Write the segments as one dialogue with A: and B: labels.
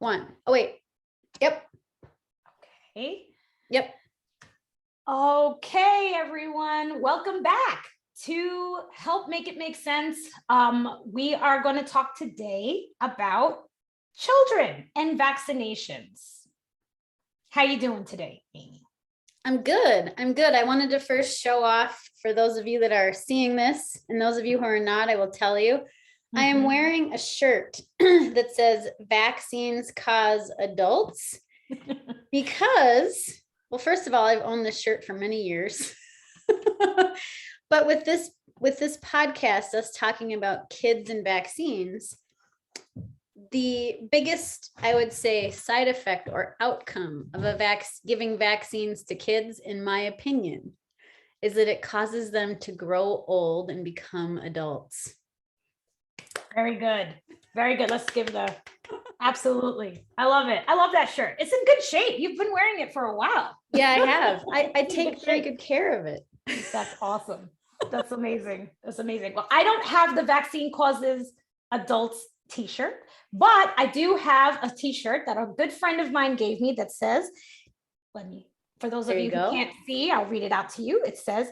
A: one. Oh, wait. Yep.
B: Okay.
A: Yep.
B: Okay, everyone. Welcome back to Help Make It Make Sense. We are going to talk today about children and vaccinations. How you doing today, Aimee?
A: I'm good. I wanted to first show off for those of you that are seeing this, and those of you who are not, I will tell you. I am wearing a shirt that says vaccines cause adults because, well, first of all, I've owned this shirt for many years. But with this podcast, us talking about kids and vaccines, the biggest, I would say, side effect or outcome of giving vaccines to kids, in my opinion, is that it causes them to grow old and become adults.
B: Very good. Very good. Let's give absolutely. I love it. I love that shirt. It's in good shape. You've been wearing it for a while.
A: Yeah, I have. I take very good care of it.
B: That's awesome. That's amazing. That's amazing. Well, I don't have the vaccine causes adults t-shirt, but I do have a t-shirt that a good friend of mine gave me that says, for those of you who can't see, I'll read it out to you. It says,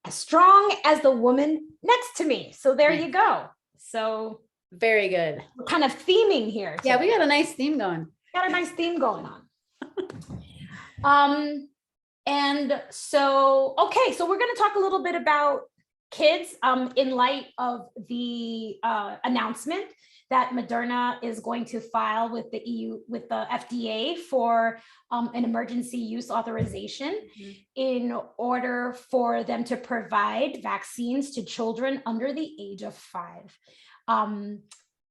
B: as strong as the woman next to me. So there you go. So
A: very good.
B: We're kind of theming here today.
A: Yeah, we got a nice theme going.
B: Got a nice theme going on. And so, okay, so we're going to talk a little bit about kids in light of the announcement that Moderna is going to file with the FDA for an emergency use authorization in order for them to provide vaccines to children under the age of 5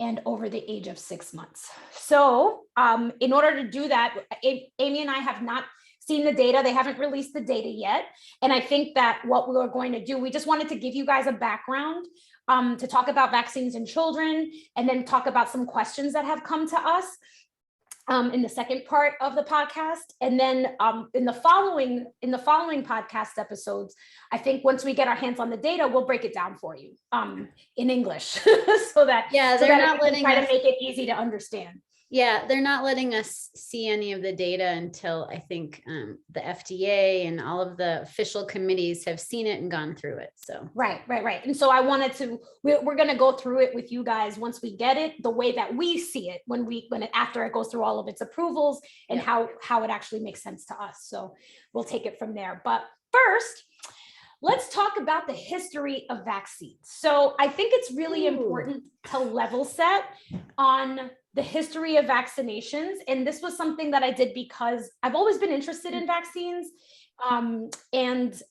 B: and over the age of 6 months. So in order to do that, Aimee and I have not seen the data. They haven't released the data yet. And I think that what we are going to do, we just wanted to give you guys a background to talk about vaccines in children, and then talk about some questions that have come to us in the second part of the podcast. And then in the following podcast episodes, I think once we get our hands on the data, we'll break it down for you in English so that
A: they're not letting
B: us try to make it easy to understand.
A: Yeah, they're not letting us see any of the data until I think the FDA and all of the official committees have seen it and gone through it. So
B: right. And so I wanted to, we're going to go through it with you guys once we get it, the way that we see it after it goes through all of its approvals and how it actually makes sense to us. So we'll take it from there. But first, let's talk about the history of vaccines. So I think it's really important to level set on the history of vaccinations. And this was something that I did because I've always been interested in vaccines. And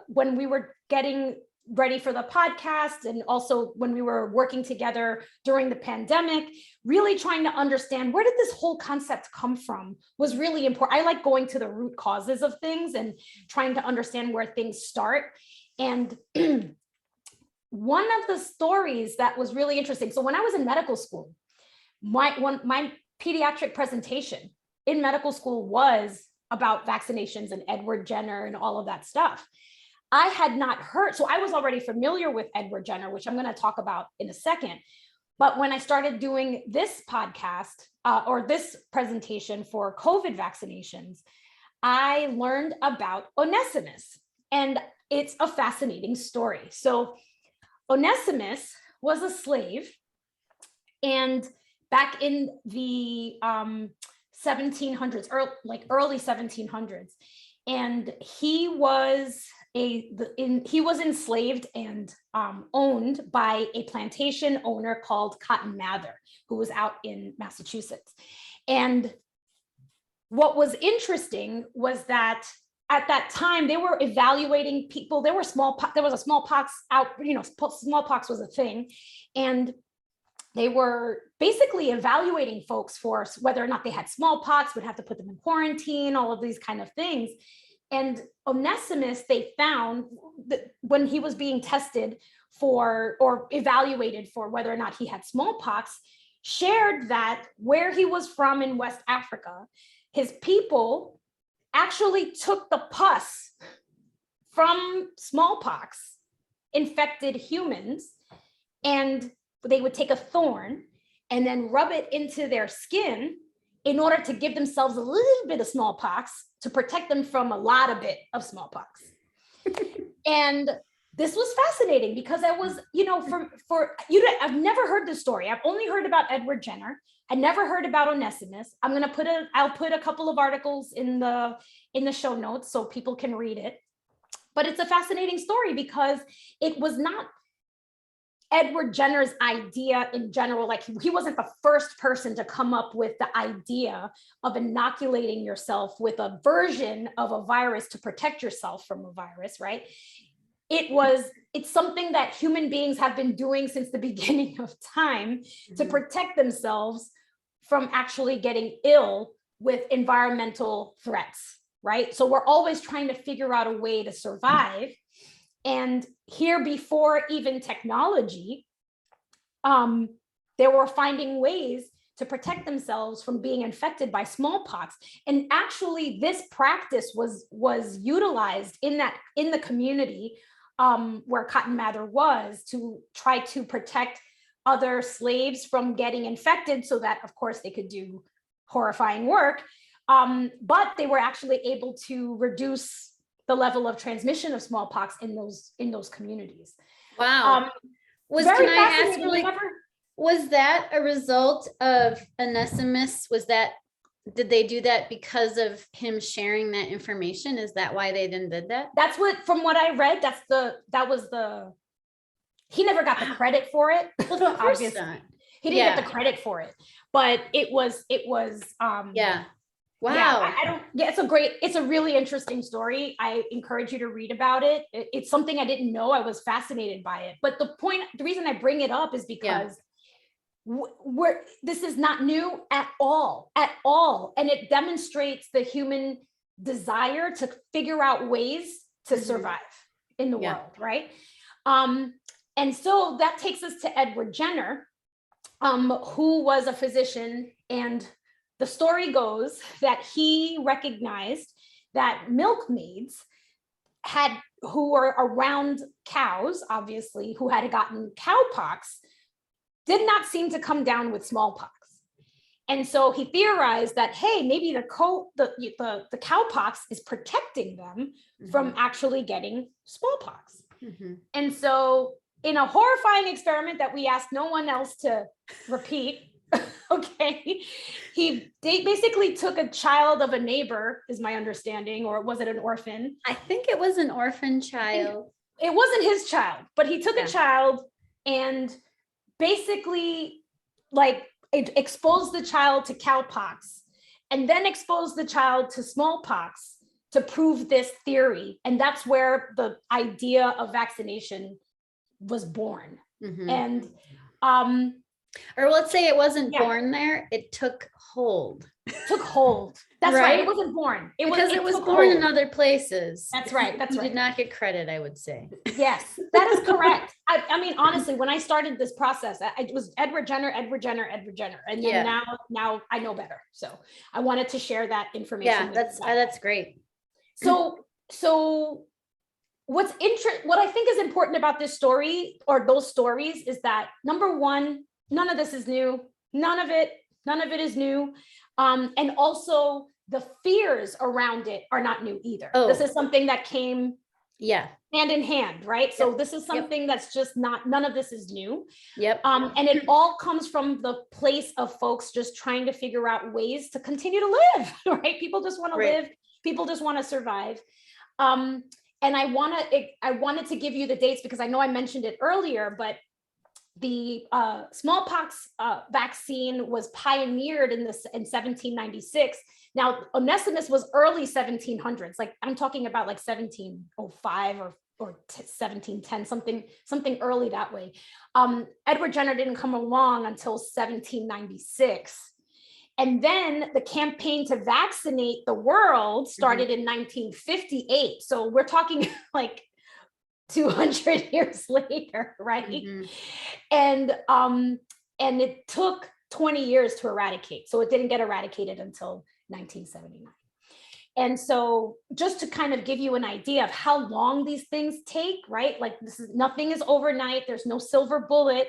B: when we were getting ready for the podcast, and also when we were working together during the pandemic, really trying to understand where did this whole concept come from was really important. I like going to the root causes of things and trying to understand where things start. And one of the stories that was really interesting. So when I was in medical school, my pediatric presentation in medical school was about vaccinations and Edward Jenner and all of that stuff. I had not heard, so I was already familiar with Edward Jenner, which I'm going to talk about in a second. But when I started doing this podcast or this presentation for COVID vaccinations, I learned about Onesimus, and it's a fascinating story. So Onesimus was a slave, and back in the 1700s, early 1700s, and he was enslaved and owned by a plantation owner called Cotton Mather, who was out in Massachusetts. And what was interesting was that at that time they were evaluating people. There was a smallpox out, smallpox was a thing, and they were basically evaluating folks for whether or not they had smallpox, would have to put them in quarantine, all of these kind of things. And Onesimus, they found that when he was being tested for or evaluated for whether or not he had smallpox, shared that where he was from in West Africa, his people actually took the pus from smallpox infected humans, and they would take a thorn and then rub it into their skin in order to give themselves a little bit of smallpox to protect them from a lot of bit of smallpox. And this was fascinating because I was, I've never heard this story. I've only heard about Edward Jenner. I never heard about Onesimus. I'll put a couple of articles in the show notes so people can read it. But it's a fascinating story because it was not Edward Jenner's idea in general. Like, he wasn't the first person to come up with the idea of inoculating yourself with a version of a virus to protect yourself from a virus, right? It's something that human beings have been doing since the beginning of time to protect themselves from actually getting ill with environmental threats, right? So we're always trying to figure out a way to survive. And here, before even technology, they were finding ways to protect themselves from being infected by smallpox. And actually, this practice was utilized in the community where Cotton Mather was, to try to protect other slaves from getting infected so that, of course, they could do horrifying work. But they were actually able to reduce the level of transmission of smallpox in those communities.
A: Wow. Was that a result of Onesimus? Did they do that because of him sharing that information? Is that why they then did that?
B: That's from what I read, he never got the credit for it.
A: Well, of course not.
B: He didn't get the credit for it, but it was
A: yeah. Wow.
B: It's a really interesting story. I encourage you to read about it. It's something I didn't know. I was fascinated by it. But the reason I bring it up is because this is not new at all. And it demonstrates the human desire to figure out ways to survive in the world, right? And so that takes us to Edward Jenner, who was a physician, and the story goes that he recognized that milkmaids who were around cows, obviously, who had gotten cowpox, did not seem to come down with smallpox. And so he theorized that, hey, maybe the cowpox is protecting them from actually getting smallpox. And so, in a horrifying experiment that we asked no one else to repeat, they basically took a child of a neighbor, is my understanding, or was it an orphan?
A: I think it was an orphan child.
B: It wasn't his child, but he took a child and basically exposed the child to cowpox and then exposed the child to smallpox to prove this theory. And that's where the idea of vaccination was born. And
A: or let's say it wasn't born there, it took hold. That's right. It wasn't born. It was born in other places.
B: That's right.
A: You did not get credit, I would say.
B: Yes, that is correct. I mean, honestly, when I started this process, it was Edward Jenner. And then now I know better. So I wanted to share that information.
A: Yeah, that's great.
B: So what I think is important about this story, or those stories, is that, number one, none of this is new. None of it is new. And also the fears around it are not new either. This is something that came hand in hand, right? So this is something that's just none of this is new. And it all comes from the place of folks just trying to figure out ways to continue to live, right? People just want to live. People just want to survive. And I wanted to give you the dates because I know I mentioned it earlier, but the smallpox vaccine was pioneered in 1796. Now, Onesimus was early 1700s. Like, I'm talking about like 1705 or 1710, something early that way. Edward Jenner didn't come along until 1796. And then the campaign to vaccinate the world started in 1958. So we're talking like 200 years later, right? And it took 20 years to eradicate. So it didn't get eradicated until 1979. And so just to kind of give you an idea of how long these things take, right? Like, nothing is overnight. There's no silver bullet.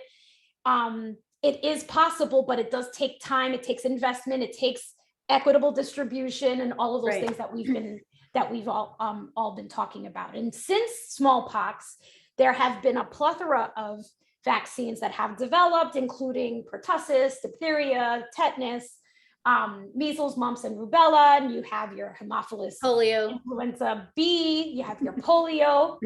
B: It is possible, but it does take time. It takes investment. It takes equitable distribution, and all of those
A: Right.
B: things that we've all been talking about. And since smallpox, there have been a plethora of vaccines that have developed, including pertussis, diphtheria, tetanus, measles, mumps, and rubella. And you have your Haemophilus
A: Polio.
B: influenza B, you have your polio.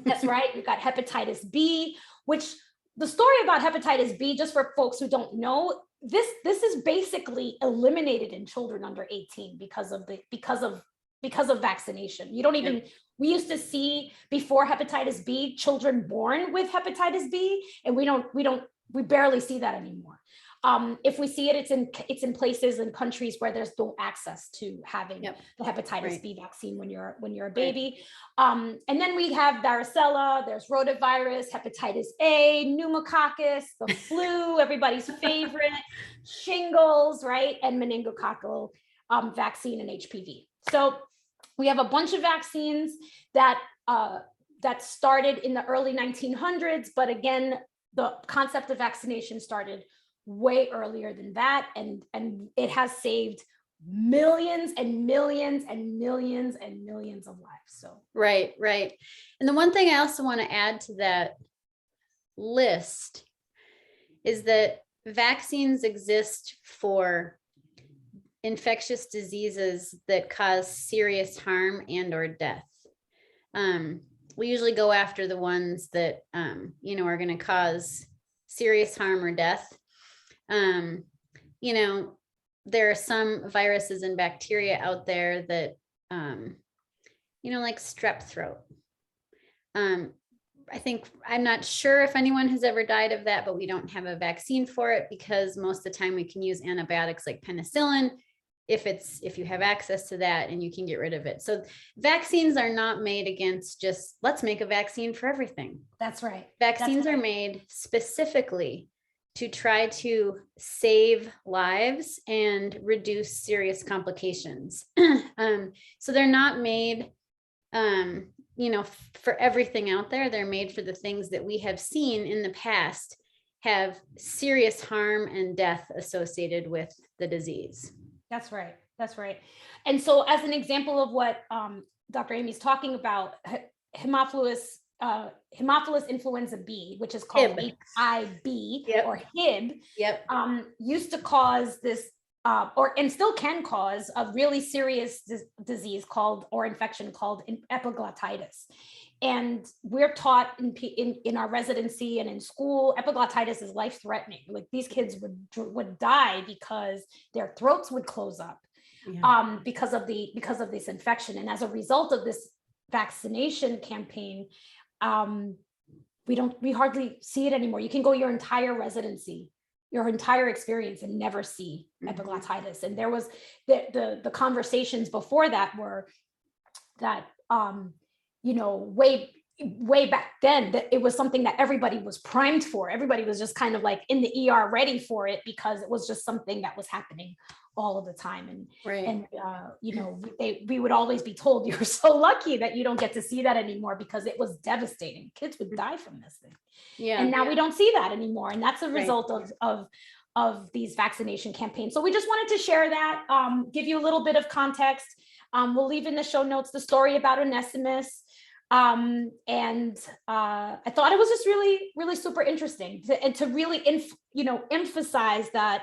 B: That's right. You've got hepatitis B, which the story about hepatitis B, just for folks who don't know, this is basically eliminated in children under 18 because of vaccination. You don't even, we used to see before hepatitis B, children born with hepatitis B, and we barely see that anymore. If we see it, it's in places and countries where there's no access to having the hepatitis B vaccine when you're a baby. And then we have varicella, there's rotavirus, hepatitis A, pneumococcus, the flu, everybody's favorite, shingles, right? And meningococcal vaccine and HPV. So we have a bunch of vaccines that started in the early 1900s, but again, the concept of vaccination started way earlier than that, and it has saved millions and millions and millions and millions of lives. So
A: right. And the one thing I also want to add to that list is that vaccines exist for infectious diseases that cause serious harm and or death. We usually go after the ones that are going to cause serious harm or death. There are some viruses and bacteria out there that, like strep throat. I'm not sure if anyone has ever died of that, but we don't have a vaccine for it because most of the time we can use antibiotics like penicillin if you have access to that and you can get rid of it. So vaccines are not made against just, let's make a vaccine for everything.
B: That's right.
A: Vaccines are made specifically to try to save lives and reduce serious complications. So they're not made, for everything out there. They're made for the things that we have seen in the past have serious harm and death associated with the disease.
B: That's right. And so as an example of what Dr. Aimee's talking about, Haemophilus influenza B, which is called HIB or HIB, used to cause this, and still can cause a really serious disease or infection called epiglottitis. And we're taught in our residency and in school, epiglottitis is life-threatening. Like these kids would die because their throats would close up because of this infection. And as a result of this vaccination campaign, we hardly see it anymore. You can go your entire residency, your entire experience, and never see epiglottitis. And there was the conversations before that were that way back then, that it was something that everybody was primed for. Everybody was just kind of like in the ER ready for it because it was just something that was happening all of the time. And we would always be told, you're so lucky that you don't get to see that anymore because it was devastating. Kids would die from this thing. And now we don't see that anymore. And that's a result of these vaccination campaigns. So we just wanted to share that, give you a little bit of context. We'll leave in the show notes the story about Onesimus. And I thought it was just really, really super interesting to really, emphasize that,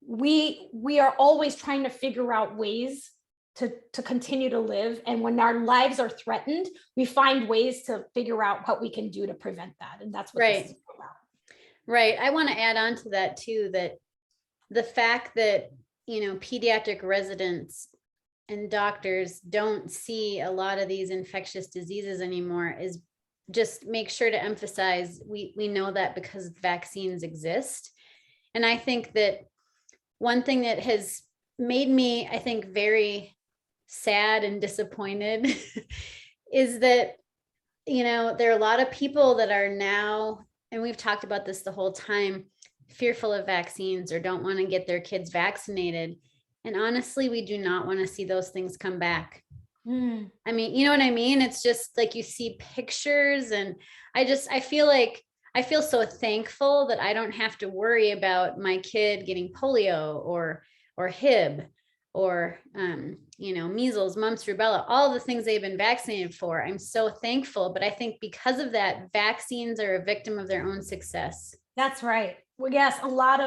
B: we are always trying to figure out ways to continue to live. And when our lives are threatened, we find ways to figure out what we can do to prevent that. And that's what this is about.
A: Right. I want to add on to that too, that the fact that, pediatric residents and doctors don't see a lot of these infectious diseases anymore is just make sure to emphasize we know that because vaccines exist. And I think that one thing that has made me, I think, very sad and disappointed is that, there are a lot of people that are now, and we've talked about this the whole time, fearful of vaccines or don't want to get their kids vaccinated. And honestly, we do not want to see those things come back. I mean, you know what I mean? It's just like you see pictures and I feel so thankful that I don't have to worry about my kid getting polio or or Hib, or, measles, mumps, rubella, all the things they've been vaccinated for. I'm so thankful. But I think because of that, vaccines are a victim of their own success.
B: That's right. Well, yes, a lot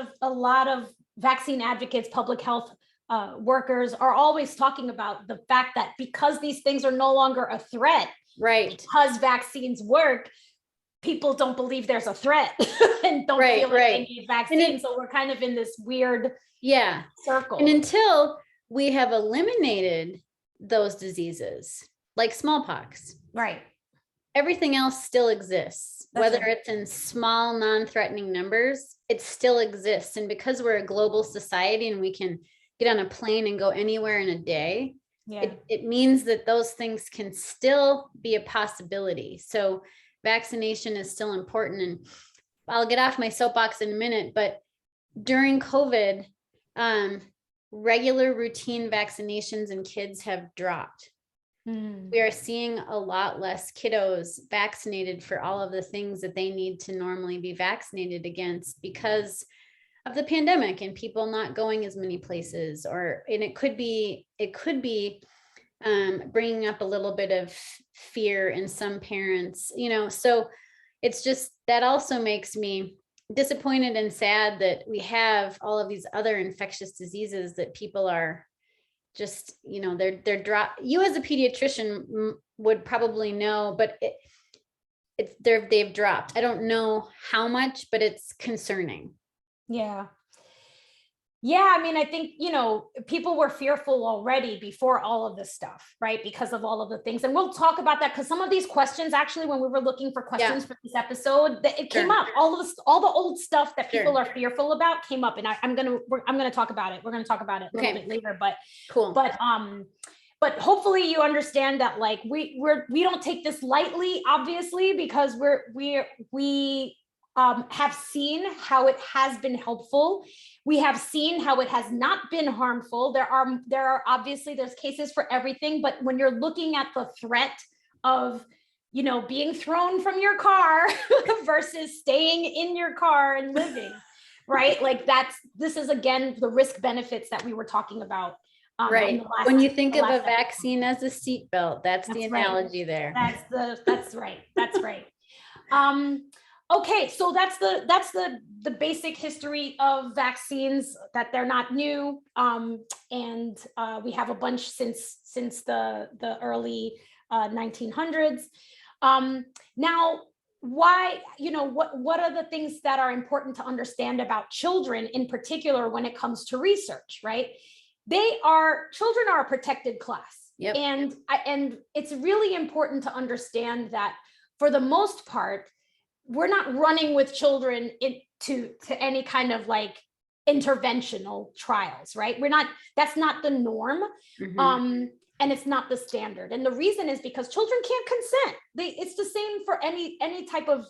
B: of vaccine advocates, public health workers are always talking about the fact that because these things are no longer a threat,
A: right?
B: Because vaccines work, people don't believe there's a threat and don't feel like they need vaccines. So we're kind of in this weird circle.
A: And until we have eliminated those diseases, like smallpox,
B: right?
A: Everything else still exists. That's whether it's in small, non-threatening numbers, it still exists. And because we're a global society and we can get on a plane and go anywhere in a day, it means that those things can still be a possibility. So vaccination is still important. And I'll get off my soapbox in a minute, but during COVID, regular routine vaccinations in kids have dropped. We are seeing a lot less kiddos vaccinated for all of the things that they need to normally be vaccinated against because of the pandemic and people not going as many places, and it could be bringing up a little bit of fear in some parents, so it's just, that also makes me disappointed and sad that we have all of these other infectious diseases that people are just, they're drop. You as a pediatrician would probably know, but they've dropped. I don't know how much, but it's concerning.
B: Yeah, I mean, I think, people were fearful already before all of this stuff, right? Because of all of the things. And we'll talk about that because some of these questions, actually, when we were looking for questions for this episode, it came up. All the old stuff that people are fearful about came up, and I'm gonna talk about it. We're gonna talk about it a little bit later, but
A: cool.
B: But hopefully you understand that, like, we don't take this lightly, obviously, because we have seen how it has been helpful. We have seen how it has not been harmful. There are obviously, there's cases for everything, but when you're looking at the threat of, being thrown from your car versus staying in your car and living, right? Like this is, again, the risk benefits that we were talking about.
A: Right. When you think of a vaccine as a seatbelt, that's the analogy there.
B: That's right. That's right. Okay, so that's the basic history of vaccines, that they're not new, and we have a bunch since the early 1900s. Now, why, what are the things that are important to understand about children in particular when it comes to research, right? Children are a protected class.
A: Yep.
B: And it's really important to understand that for the most part, we're not running with children to any kind of like interventional trials, right? That's not the norm. And it's not the standard. And the reason is because children can't consent. It's the same for any type of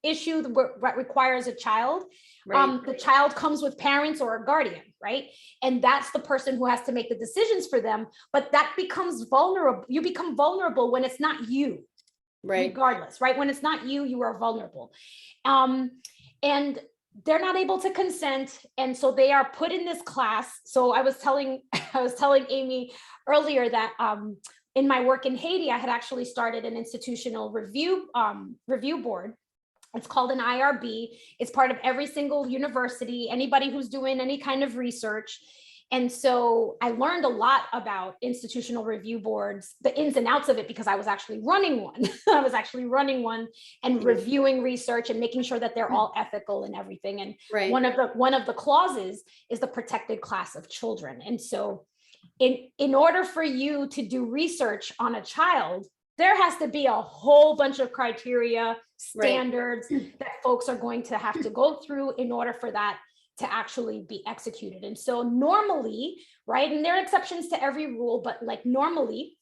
B: issue that requires a child. Right. The child comes with parents or a guardian, right? And that's the person who has to make the decisions for them. But that becomes vulnerable. You become vulnerable when it's not you. Right. Regardless, right? When it's not you, you are vulnerable. And they're not able to consent. And so they are put in this class. So I was telling Aimee earlier that in my work in Haiti, I had actually started an institutional review board. It's called an IRB. It's part of every single university, anybody who's doing any kind of research. And so I learned a lot about institutional review boards, the ins and outs of it, because I was actually running one. I was actually running one and reviewing research and making sure that they're all ethical and everything. And one of the clauses is the protected class of children. And so in order for you to do research on a child, there has to be a whole bunch of criteria, standards that folks are going to have to go through in order for that to actually be executed. And so normally, right, and there are exceptions to every rule, but like normally,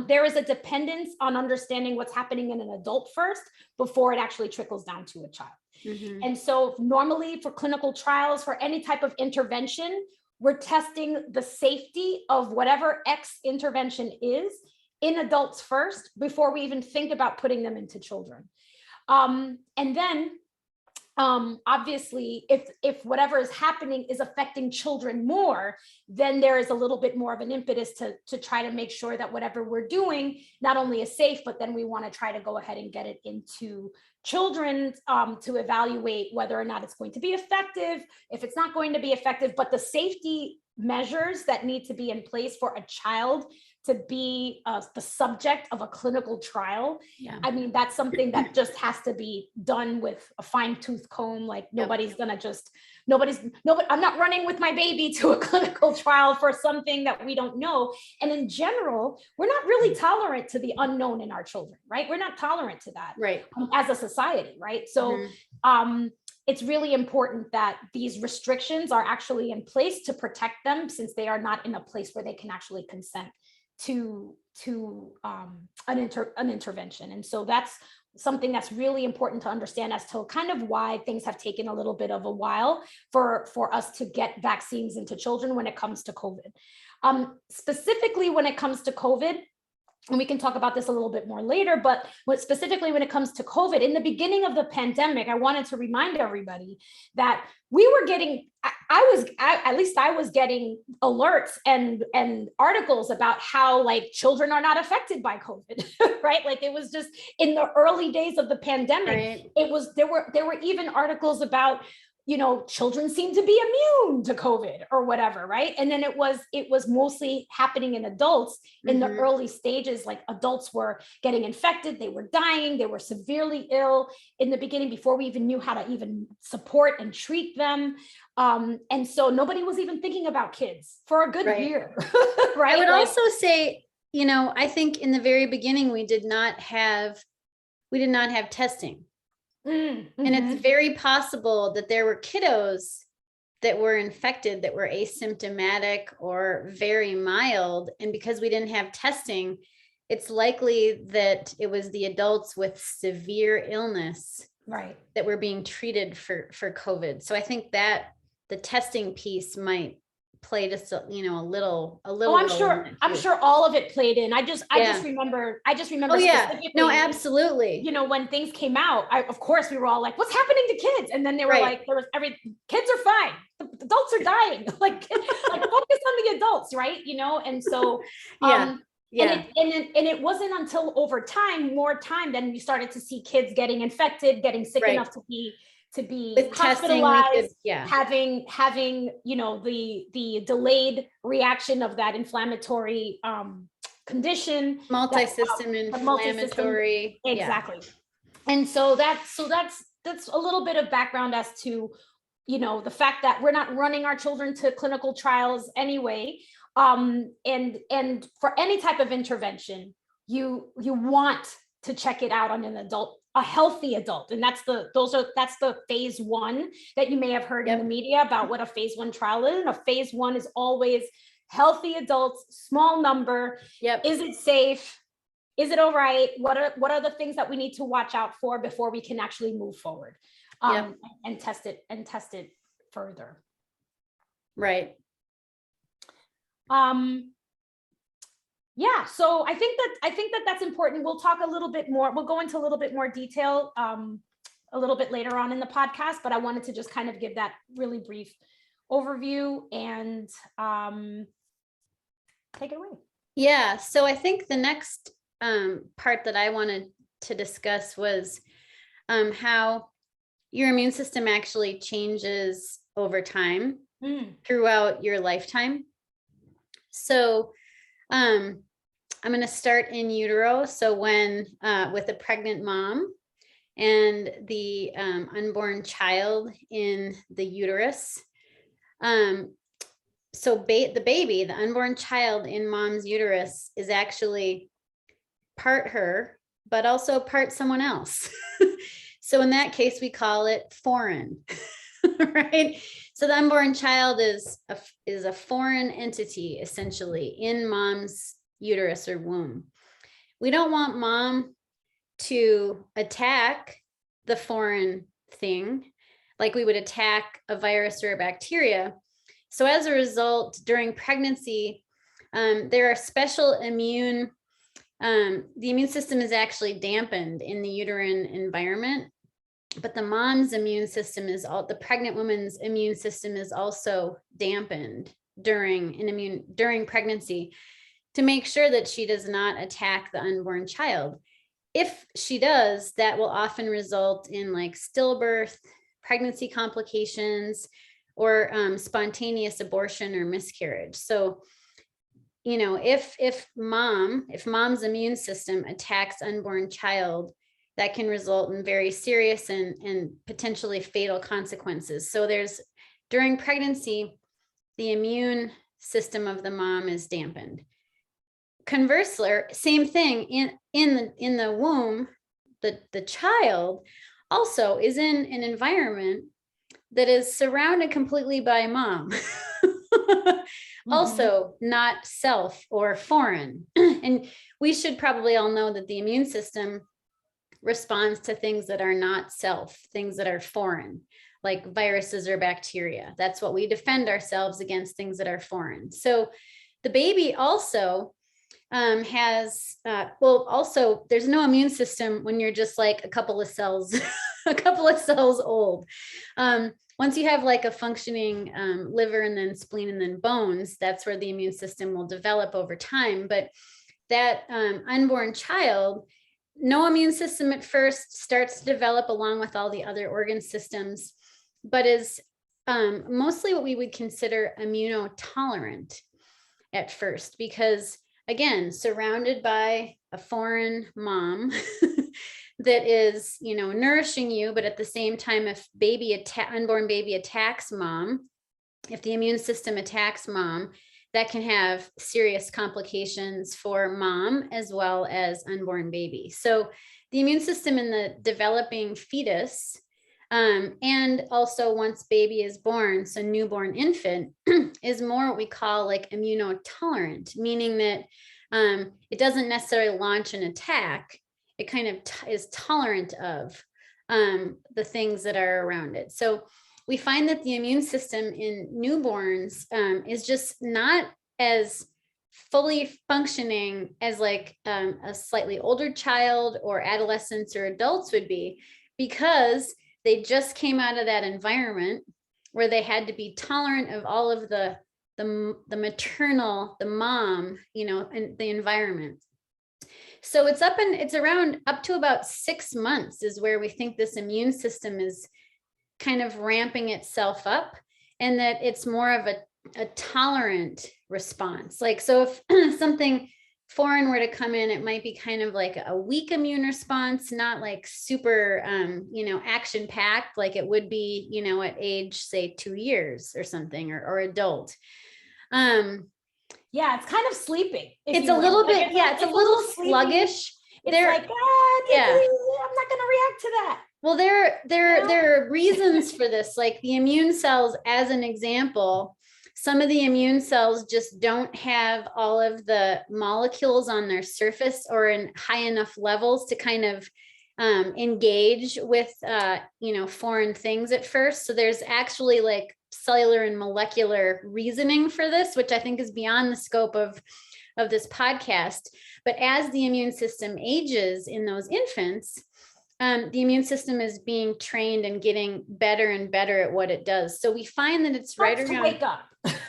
B: there is a dependence on understanding what's happening in an adult first before it actually trickles down to a child. And so normally for clinical trials, for any type of intervention, we're testing the safety of whatever X intervention is in adults first before we even think about putting them into children. And then obviously, if whatever is happening is affecting children more, then there is a little bit more of an impetus to try to make sure that whatever we're doing not only is safe, but then we want to try to go ahead and get it into children to evaluate whether or not it's going to be effective, if it's not going to be effective. But the safety measures that need to be in place for a child to be the subject of a clinical trial.
A: Yeah.
B: I mean, that's something that just has to be done with a fine-tooth comb. Like nobody's gonna just, I'm not running with my baby to a clinical trial for something that we don't know. And in general, we're not really tolerant to the unknown in our children, right? We're not tolerant to that,
A: Right.
B: As a society, right? So, it's really important that these restrictions are actually in place to protect them, since they are not in a place where they can actually consent to an intervention. And so that's something that's really important to understand as to kind of why things have taken a little bit of a while for us to get vaccines into children when it comes to COVID. Specifically when it comes to COVID, and we can talk about this a little bit more later, but specifically when it comes to COVID, in the beginning of the pandemic, I wanted to remind everybody that we were getting, at least I was getting alerts and articles about how like children are not affected by COVID, right? Like it was just in the early days of the pandemic, there were even articles about, children seem to be immune to COVID or whatever, right? And then it was mostly happening in adults in the early stages. Like adults were getting infected, they were dying, they were severely ill in the beginning before we even knew how to even support and treat them. And so nobody was even thinking about kids for a good year, right?
A: I would also say, I think in the very beginning, we did not have testing. And it's very possible that there were kiddos that were infected that were asymptomatic or very mild. And because we didn't have testing, it's likely that it was the adults with severe illness,
B: right,
A: that were being treated for COVID. So I think that the testing piece might play just a little.
B: Oh, I'm sure all of it played in. I just remember.
A: Oh yeah, no, absolutely.
B: When things came out, of course we were all like, "What's happening to kids?" And then they were like, "Kids are fine. The adults are dying. like focus on the adults, right?" And so, And it wasn't until more time, then we started to see kids getting infected, getting sick enough to be
A: with
B: hospitalized,
A: testing,
B: having the delayed reaction of that inflammatory condition,
A: multi-system inflammatory,
B: exactly. And so that's a little bit of background as to the fact that we're not running our children to clinical trials anyway. And for any type of intervention, you want to check it out on an adult, a healthy adult. And that's the phase 1 that you may have heard in the media about what a phase 1 trial is. And a phase 1 is always healthy adults, small number. Is it safe? Is it all right? What are the things that we need to watch out for before we can actually move forward and test it further?
A: Right.
B: Yeah, so I think that that's important. We'll talk a little bit more. We'll go into a little bit more detail a little bit later on in the podcast, but I wanted to just kind of give that really brief overview and take it away.
A: Yeah, so I think the next part that I wanted to discuss was how your immune system actually changes over time throughout your lifetime. So I'm going to start in utero. So when with a pregnant mom and the unborn child in the uterus, so the unborn child in mom's uterus is actually part her, but also part someone else. So in that case, we call it foreign, right? So the unborn child is a foreign entity, essentially, in mom's uterus or womb. We don't want mom to attack the foreign thing like we would attack a virus or a bacteria. So as a result, during pregnancy, there are special the immune system is actually dampened in the uterine environment. but the mom's immune system is the pregnant woman's immune system is also dampened during pregnancy to make sure that she does not attack the unborn child. If she does, that will often result in like stillbirth, pregnancy complications, or spontaneous abortion or miscarriage. So, you know, if mom's immune system attacks unborn child, that can result in very serious and potentially fatal consequences. So during pregnancy, the immune system of the mom is dampened. Conversely, same thing in the womb, the child also is in an environment that is surrounded completely by mom. Also not self or foreign. And we should probably all know that the immune system responds to things that are not self, things that are foreign, like viruses or bacteria. That's what we defend ourselves against, things that are foreign. So the baby also also there's no immune system when you're just like a couple of cells old. Once you have like a functioning liver and then spleen and then bones, that's where the immune system will develop over time. But that unborn child, no immune system at first, starts to develop along with all the other organ systems, but is mostly what we would consider immunotolerant at first, because again, surrounded by a foreign mom that is, you know, nourishing you, but at the same time, if unborn baby attacks mom, if the immune system attacks mom, that can have serious complications for mom as well as unborn baby. So the immune system in the developing fetus, and also once baby is born, so newborn infant, is more what we call like immunotolerant, meaning that it doesn't necessarily launch an attack. It kind of is tolerant of the things that are around it. So we find that the immune system in newborns is just not as fully functioning as like a slightly older child or adolescents or adults would be, because they just came out of that environment where they had to be tolerant of all of the maternal, the mom, you know, and the environment. So it's around up to about 6 months is where we think this immune system is kind of ramping itself up, and that it's more of a tolerant response. Like, so if something foreign were to come in, it might be kind of like a weak immune response, not like super, you know, action packed, like it would be, you know, at age, say 2 years or something, or adult.
B: Yeah, it's kind of sleeping.
A: It's a little bit, yeah, it's a little sluggish.
B: It's like, yeah, I'm not going to react to that.
A: Well, there are reasons for this, like the immune cells, as an example. Some of the immune cells just don't have all of the molecules on their surface or in high enough levels to kind of engage with, you know, foreign things at first. So there's actually like cellular and molecular reasoning for this, which I think is beyond the scope of this podcast. But as the immune system ages in those infants, the immune system is being trained and getting better and better at what it does. So we find that it's right around.
B: Wake up.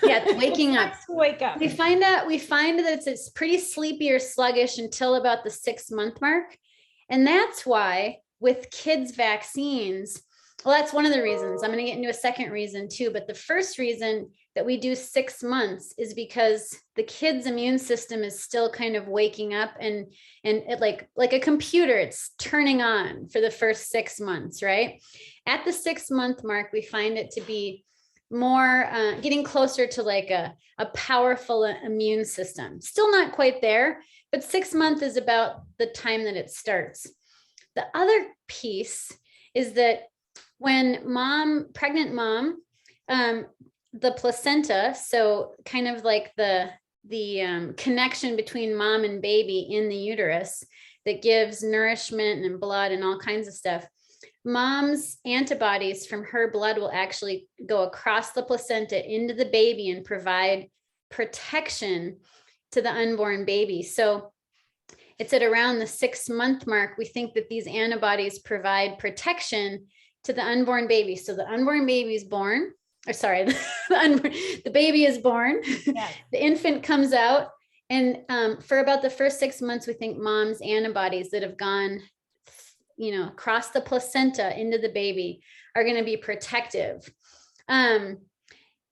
A: Yeah, it's waking up.
B: Wake up.
A: We find that it's pretty sleepy or sluggish until about the 6-month mark. And that's why with kids' vaccines, well, that's one of the reasons. I'm going to get into a second reason too. But the first reason that we do 6 months is because the kid's immune system is still kind of waking up, and it like a computer, it's turning on for the first 6 months, right? At the 6-month mark, we find it to be more getting closer to like a powerful immune system. Still not quite there, but 6 months is about the time that it starts. The other piece is that when pregnant mom, the placenta, so kind of like the connection between mom and baby in the uterus that gives nourishment and blood and all kinds of stuff, mom's antibodies from her blood will actually go across the placenta into the baby and provide protection to the unborn baby. So it's at around the 6-month mark, we think that these antibodies provide protection to the unborn baby. So the unborn baby is born, or sorry, the baby is born,
B: Yes.
A: the infant comes out, and for about the first 6 months, we think mom's antibodies that have gone, across the placenta into the baby are going to be protective. And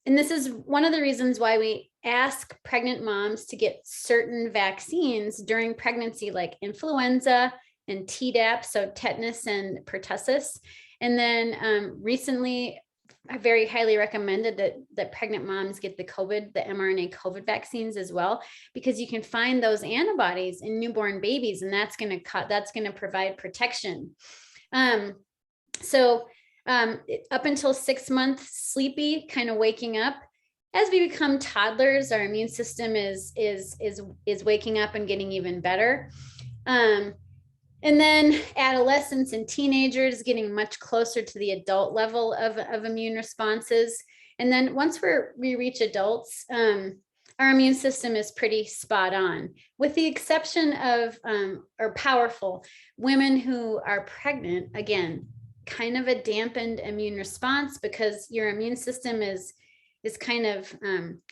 A: this is one of the reasons why we ask pregnant moms to get certain vaccines during pregnancy, like influenza and Tdap, so tetanus and pertussis. And then recently, I very highly recommended that pregnant moms get the mRNA COVID vaccines as well, because you can find those antibodies in newborn babies, and that's going to provide protection. So up until 6 months, sleepy, kind of waking up. As we become toddlers, our immune system is waking up and getting even better. And then adolescents and teenagers getting much closer to the adult level of immune responses. And then once we reach adults, our immune system is pretty spot on, with the exception of, or powerful, women who are pregnant. Again, kind of a dampened immune response, because your immune system is kind of,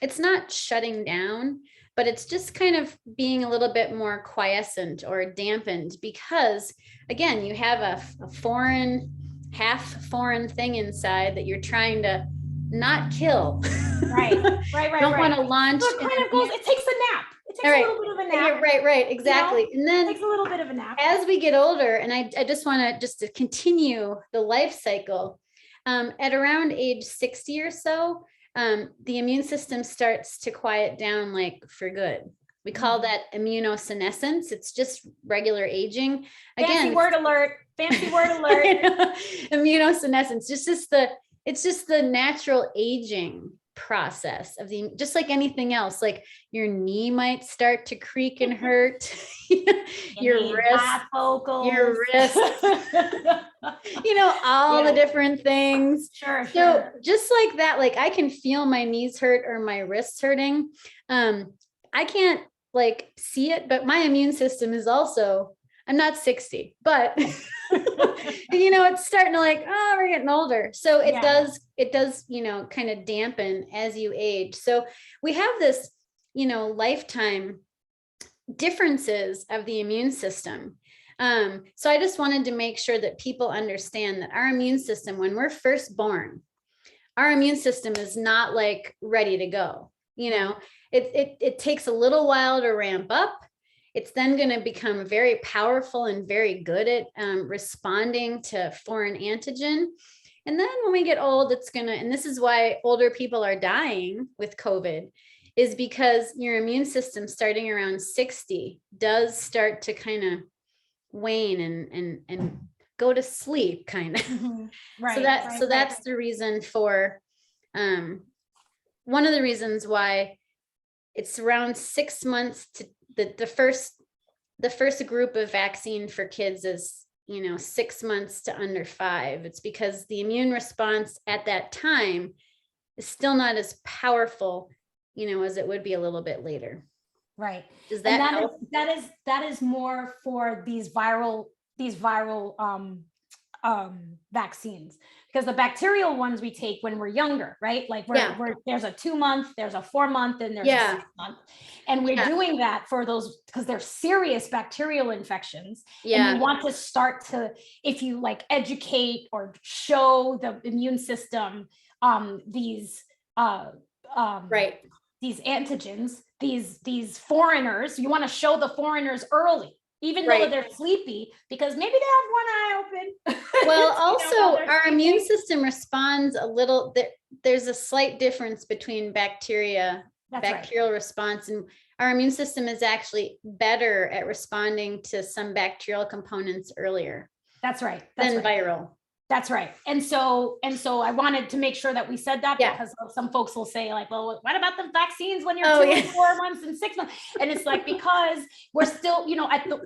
A: it's not shutting down, but it's just kind of being a little bit more quiescent or dampened, because again, you have a half foreign thing inside that you're trying to not kill.
B: Right.
A: Don't want to launch.
B: So it kind of goes, it takes a nap. It takes a little bit of a nap.
A: Right, exactly. And then
B: it takes a little bit of a nap.
A: As we get older, and I just want to continue the life cycle, at around age 60 or so, the immune system starts to quiet down, like for good. We call that immunosenescence. It's just regular aging. Again,
B: fancy word alert.
A: Immunosenescence. It's just the natural aging process of just like anything else. Like your knee might start to creak and hurt. your wrist, all the different things.
B: Sure.
A: So just like that, like I can feel my knees hurt or my wrists hurting. I can't like see it, but my immune system is also, I'm not 60, but it's starting to like, oh, we're getting older. So it does, kind of dampen as you age. So we have this, lifetime differences of the immune system. So I just wanted to make sure that people understand that our immune system, when we're first born, our immune system is not like ready to go. It takes a little while to ramp up. It's then going to become very powerful and very good at responding to foreign antigen. And then when we get old, and this is why older people are dying with COVID, is because your immune system starting around 60 does start to kind of wane and go to sleep kind of.
B: Mm-hmm. Right.
A: So that's the reason for, one of the reasons why it's around 6 months to the first group of vaccine for kids is, 6 months to under 5. It's because the immune response at that time is still not as powerful, as it would be a little bit later.
B: Right.
A: Does that help?
B: That is more for these viral vaccines, because the bacterial ones we take when we're younger, right? Like there's a 2 month, there's a 4 month, and there's a 6 month. And we're doing that for those because they're serious bacterial infections. Yeah. And you want to start to, if you like educate or show the immune system these antigens, these foreigners, you want to show the foreigners early, even though they're sleepy, because maybe they have one eye open.
A: Well, also our immune system responds a little, there's a slight difference between bacterial response, and our immune system is actually better at responding to some bacterial components earlier.
B: That's right.
A: Than viral.
B: That's right. And so I wanted to make sure that we said that, because some folks will say like, well, what about the vaccines when you're 2 and 4 months and 6 months? And it's like, because we're still,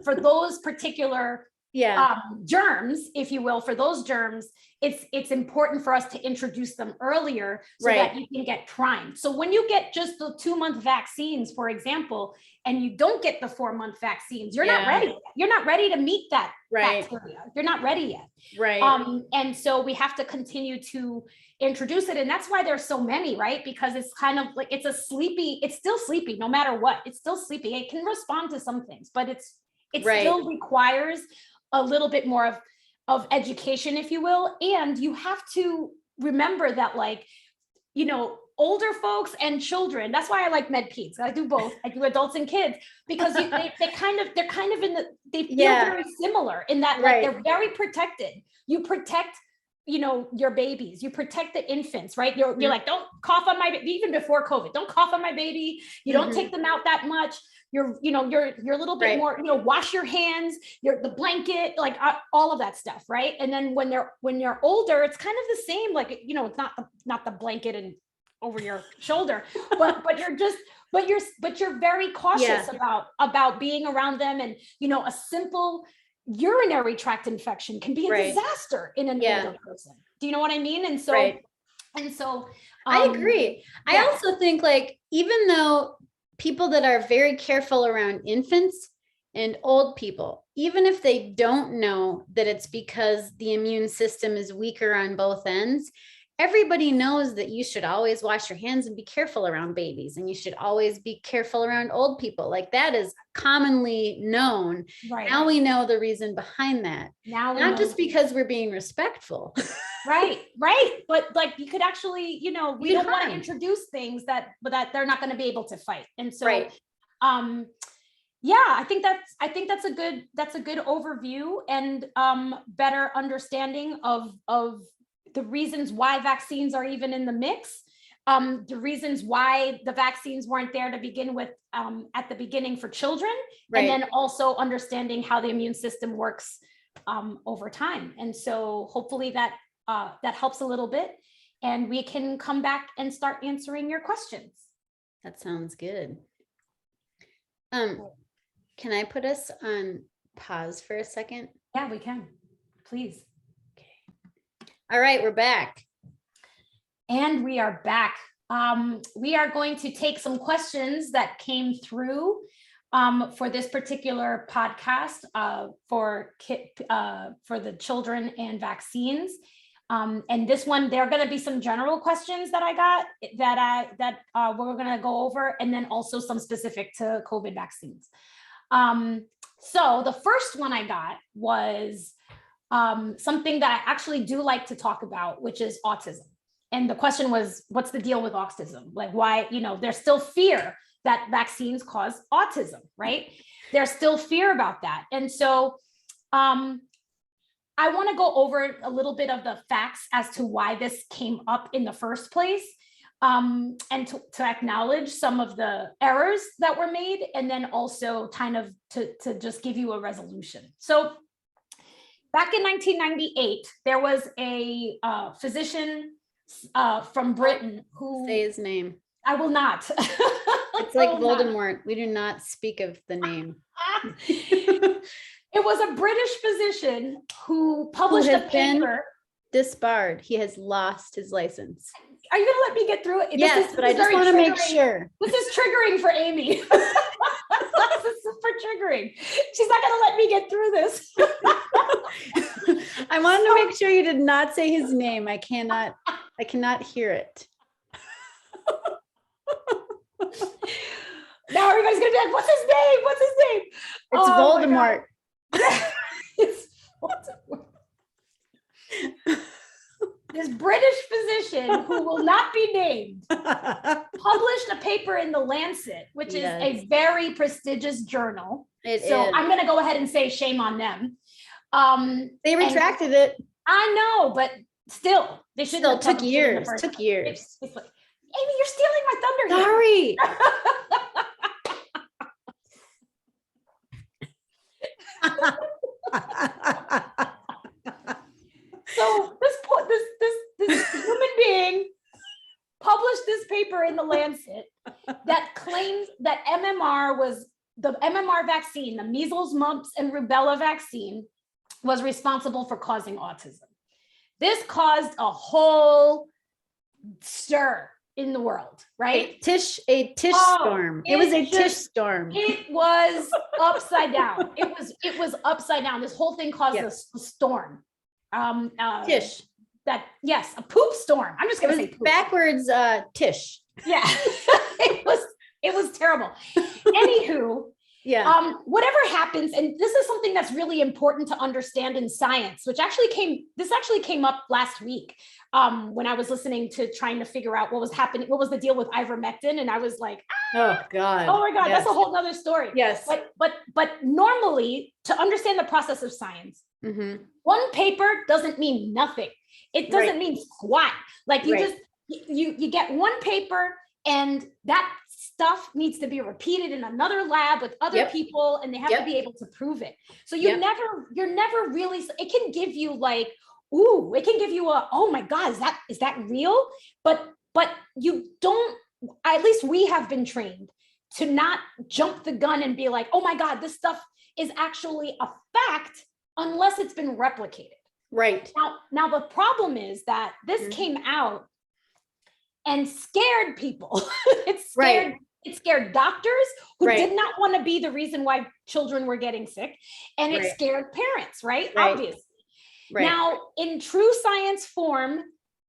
B: for those particular
A: Yeah.
B: Germs, if you will, for those germs, it's important for us to introduce them earlier so
A: Right.
B: that you can get primed. So when you get just the 2-month vaccines, for example, and you don't get the 4-month vaccines, you're not ready. You're not ready to meet that bacteria. You're not ready yet.
A: Right.
B: And so we have to continue to introduce it. And that's why there's so many, right? Because it's kind of like, it's still sleepy, no matter what. It's still sleepy. It can respond to some things, but it still requires a little bit more of education, if you will. And you have to remember that, like, you know, older folks and children, that's why I like med peds. I do both. I do adults and kids, because they're kind of they feel very similar in that, like, they're very protected. You protect, you know, your babies, you protect the infants, right? You're like, don't cough on my baby, even before COVID, don't cough on my baby. You don't take them out that much. You're a little bit more, you know, wash your hands, the blanket, like all of that stuff. Right. And then when you're older, it's kind of the same, like, you know, it's not the blanket and over your shoulder, but you're very cautious about being around them. And, you know, a simple urinary tract infection can be a disaster in an older person. Do you know what I mean? And so,
A: I agree. I also think, like, even though people that are very careful around infants and old people, even if they don't know that it's because the immune system is weaker on both ends, everybody knows that you should always wash your hands and be careful around babies, and you should always be careful around old people. Like, that is commonly known.
B: Right.
A: Now we know the reason behind that. Not just because we're being respectful.
B: Right. But, like, you could actually, you know, we don't want to introduce things that they're not going to be able to fight. And so, I think that's a good overview and better understanding of the reasons why vaccines are even in the mix, the reasons why the vaccines weren't there to begin with at the beginning for children, and then also understanding how the immune system works over time. And so hopefully that helps a little bit, and we can come back and start answering your questions.
A: That sounds good. Can I put us on pause for a second?
B: Yeah, we can. Please.
A: All right, we're back.
B: And we are back. We are going to take some questions that came through for this particular podcast for the children and vaccines. And this one, there are going to be some general questions that I got that we're going to go over, and then also some specific to COVID vaccines. So the first one I got was something that I actually do like to talk about, which is autism. And the question was, what's the deal with autism? Like, why, you know, there's still fear that vaccines cause autism, right? There's still fear about that. And so I want to go over a little bit of the facts as to why this came up in the first place, and to acknowledge some of the errors that were made, and then also kind of to just give you a resolution. So back in 1998, there was a physician from Britain who...
A: Say his name.
B: I will not.
A: It's like Voldemort. We do not speak of the name.
B: It was a British physician who published a paper.
A: Disbarred. He has lost his license.
B: Are you going to let me get through it?
A: Yes, but I just want to make sure.
B: This is triggering for Aimee. This is super triggering. She's not going to let me get through this.
A: I wanted to make sure you did not say his name. I cannot hear it.
B: Now everybody's going to be like, what's his name? What's his name?
A: It's Voldemort.
B: It's Voldemort. This British physician, who will not be named, published a paper in the Lancet, which is a very prestigious journal. I'm going to go ahead and say shame on them.
A: They retracted it.
B: I know, but still, they should have
A: took years. Took years.
B: It's like, Aimee, you're stealing my thunder.
A: Sorry.
B: So this human being published this paper in the Lancet that claims that the MMR vaccine, the measles, mumps, and rubella vaccine, was responsible for causing autism. This caused a whole stir in the world, right?
A: A tish storm. It was a tish storm.
B: It was upside down. It was upside down. This whole thing caused a storm.
A: Tish.
B: Yes, a poop storm. I'm just gonna say poop.
A: Backwards tish.
B: Yeah. it was terrible. Anywho,
A: yeah.
B: Whatever happens, and this is something that's really important to understand in science, which actually came up last week when I was listening to trying to figure out what was happening, what was the deal with ivermectin, and I was like,
A: oh God,
B: yes. That's a whole nother story.
A: Yes,
B: but normally, to understand the process of science, one paper doesn't mean nothing. It doesn't mean squat. Like you just you get one paper, and that stuff needs to be repeated in another lab with other people, and they have to be able to prove it. So you're never really, it can give you like, ooh, it can give you a, oh my God, is that real? But you don't, at least we have been trained to not jump the gun and be like, oh my God, this stuff is actually a fact unless it's been replicated.
A: Right.
B: Now the problem is that this came out and scared people. It scared doctors who did not want to be the reason why children were getting sick. And it scared parents, right? Obviously. Right. Now, in true science form,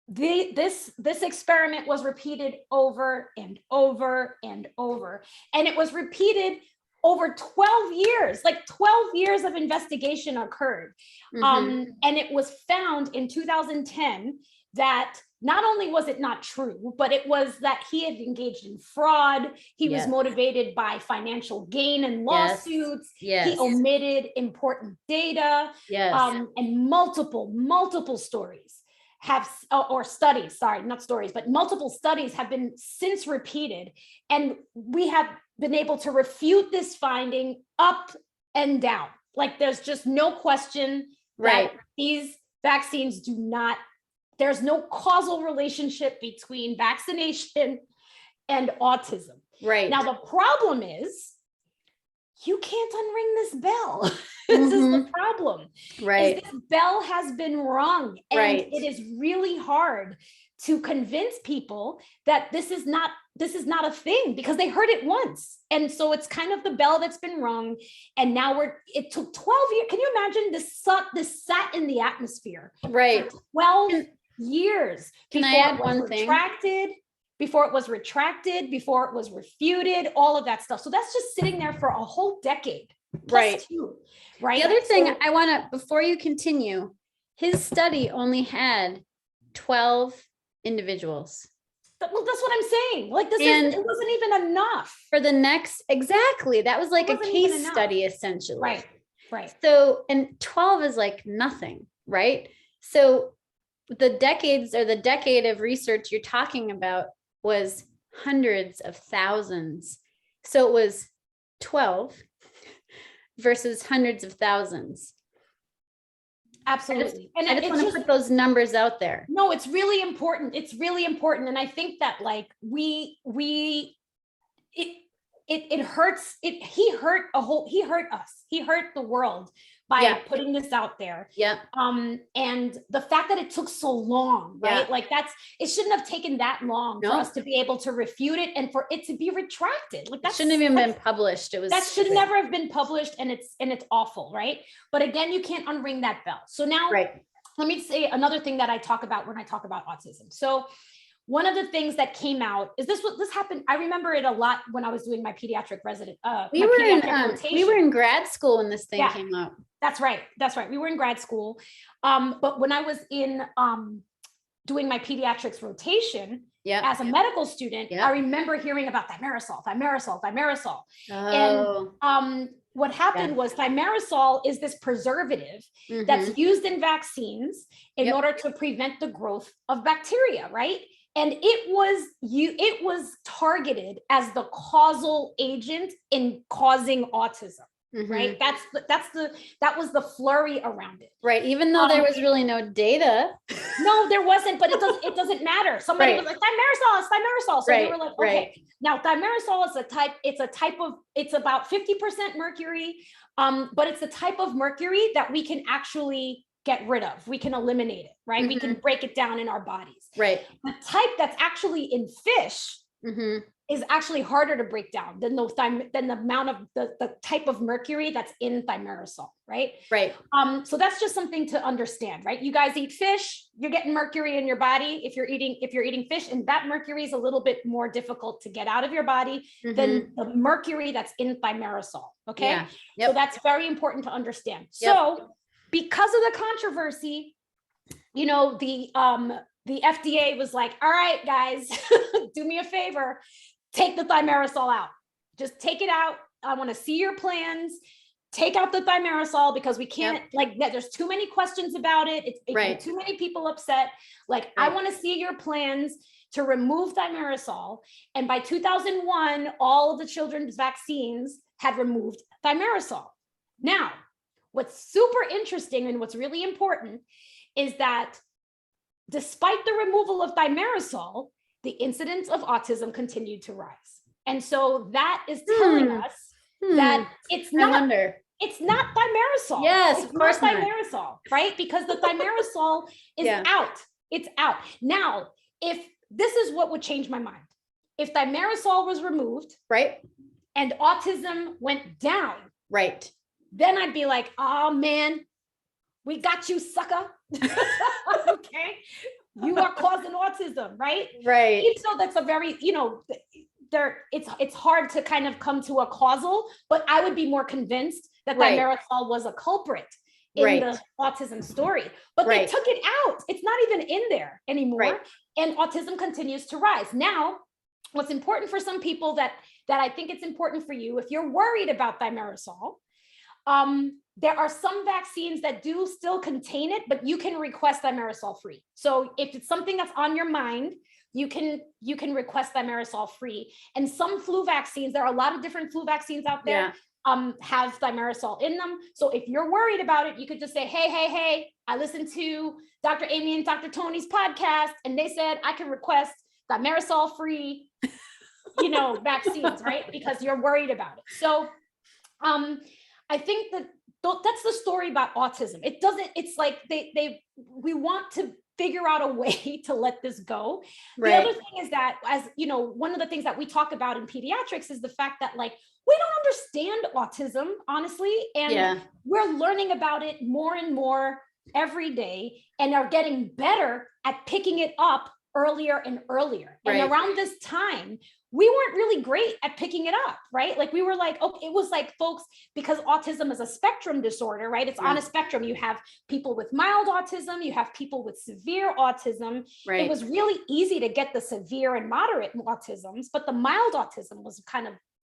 B: this experiment was repeated over and over and over. And it was repeated over 12 years, like 12 years of investigation occurred. And it was found in 2010 that not only was it not true, but it was that he had engaged in fraud. He was motivated by financial gain and lawsuits. He omitted important data. And multiple stories have, or studies, sorry, not stories, but multiple studies have been since repeated. And we have been able to refute this finding up and down. Like there's just no question that these vaccines do not, there's no causal relationship between vaccination and autism.
A: Right.
B: Now, the problem is you can't unring this bell. This is the problem.
A: Right.
B: This bell has been rung, and it is really hard to convince people that this is not a thing because they heard it once. And so it's kind of the bell that's been rung. And now it took 12 years. Can you imagine this sat in the atmosphere?
A: Right.
B: 12 years.
A: Can I add one thing?
B: Before it was retracted, before it was refuted, all of that stuff. So that's just sitting there for a whole decade.
A: Right.
B: Right.
A: The other thing I want to, before you continue, his study only had 12 individuals.
B: Well, that's what I'm saying. Like it wasn't even enough.
A: For the next, exactly. That was like a case study essentially.
B: Right.
A: So, and 12 is like nothing, right? So the decade of research you're talking about was hundreds of thousands. So it was 12 versus hundreds of thousands.
B: Absolutely.
A: I just want to put those numbers out there.
B: No, it's really important. It's really important. And I think that like it hurts. He hurt us. He hurt the world by putting this out there. Yeah. And the fact that it took so long, right? Like it shouldn't have taken that long for us to be able to refute it and for it to be retracted. Like that
A: shouldn't have even been published.
B: That should never have been published, and it's awful, right? But again, you can't unring that bell. So now let me say another thing that I talk about when I talk about autism. So one of the things that came out is this happened. I remember it a lot when I was doing my pediatric resident. We
A: were in grad school when this thing came out.
B: That's right. We were in grad school. But when I was in doing my pediatrics rotation as a medical student, I remember hearing about thimerosal.
A: Oh.
B: And what happened was thimerosal is this preservative that's used in vaccines in order to prevent the growth of bacteria, right? And it was targeted as the causal agent in causing autism. right? That was the flurry around it.
A: Right. Even though there was really no data.
B: No, there wasn't, but it doesn't matter. Somebody was like, thimerosal, it's thimerosal. So we were like, okay. Now thimerosal is it's about 50% mercury, but it's the type of mercury that we can actually get rid of. We can eliminate it, right? We can break it down in our bodies.
A: Right.
B: The type that's actually in fish is actually harder to break down than the amount of the type of mercury that's in thimerosal, right?
A: Right.
B: So that's just something to understand, right? You guys eat fish, you're getting mercury in your body if you're eating fish, and that mercury is a little bit more difficult to get out of your body than the mercury that's in thimerosal. Okay.
A: Yeah. Yep.
B: So that's very important to understand. So because of the controversy, you know, the FDA was like, all right, guys, do me a favor, take the thimerosal out. Just take it out. I want to see your plans. Take out the thimerosal because we can't there's too many questions about it. It's right. Too many people upset. Like, I want to see your plans to remove thimerosal. And by 2001, all of the children's vaccines had removed thimerosal. Now, what's super interesting and what's really important is that despite the removal of thimerosal, the incidence of autism continued to rise. And so that is telling us that it's not thimerosal.
A: Yes,
B: it's
A: of course
B: not thimerosal, right? Because the thimerosal is out. It's out. Now, if this is what would change my mind. If thimerosal was removed, right, and autism went down, right, then I'd be like, oh man, we got you, sucker. Okay. You are causing autism, right? Right. Even though that's a very, you know, it's hard to kind of come to a causal, but I would be more convinced that thimerosal was a culprit in the autism story. But they took it out. It's not even in there anymore. And autism continues to rise. Now, what's important for some people that I think it's important for you, if you're worried about thimerosal, there are some vaccines that do still contain it, but you can request thimerosal free. So if it's something that's on your mind, you can request thimerosal free. And some flu vaccines, there are a lot of different flu vaccines out there, have thimerosal in them. So if you're worried about it, you could just say, hey, I listened to Dr. Aimee and Dr. Toni's podcast, and they said I can request thimerosal free, vaccines, right? Because you're worried about it. So, I think that's the story about autism. It's like we want to figure out a way to let this go. Right. The other thing is that, as you know, one of the things that we talk about in pediatrics is the fact that, like, we don't understand autism, honestly. And we're learning about it more and more every day and are getting better at picking it up earlier and earlier. Right. And around this time, we weren't really great at picking it up, right? Like, we were like, okay, it was like, folks, because autism is a spectrum disorder, right? It's on a spectrum. You have people with mild autism, you have people with severe autism. Right. It was really easy to get the severe and moderate autisms, but the mild autism was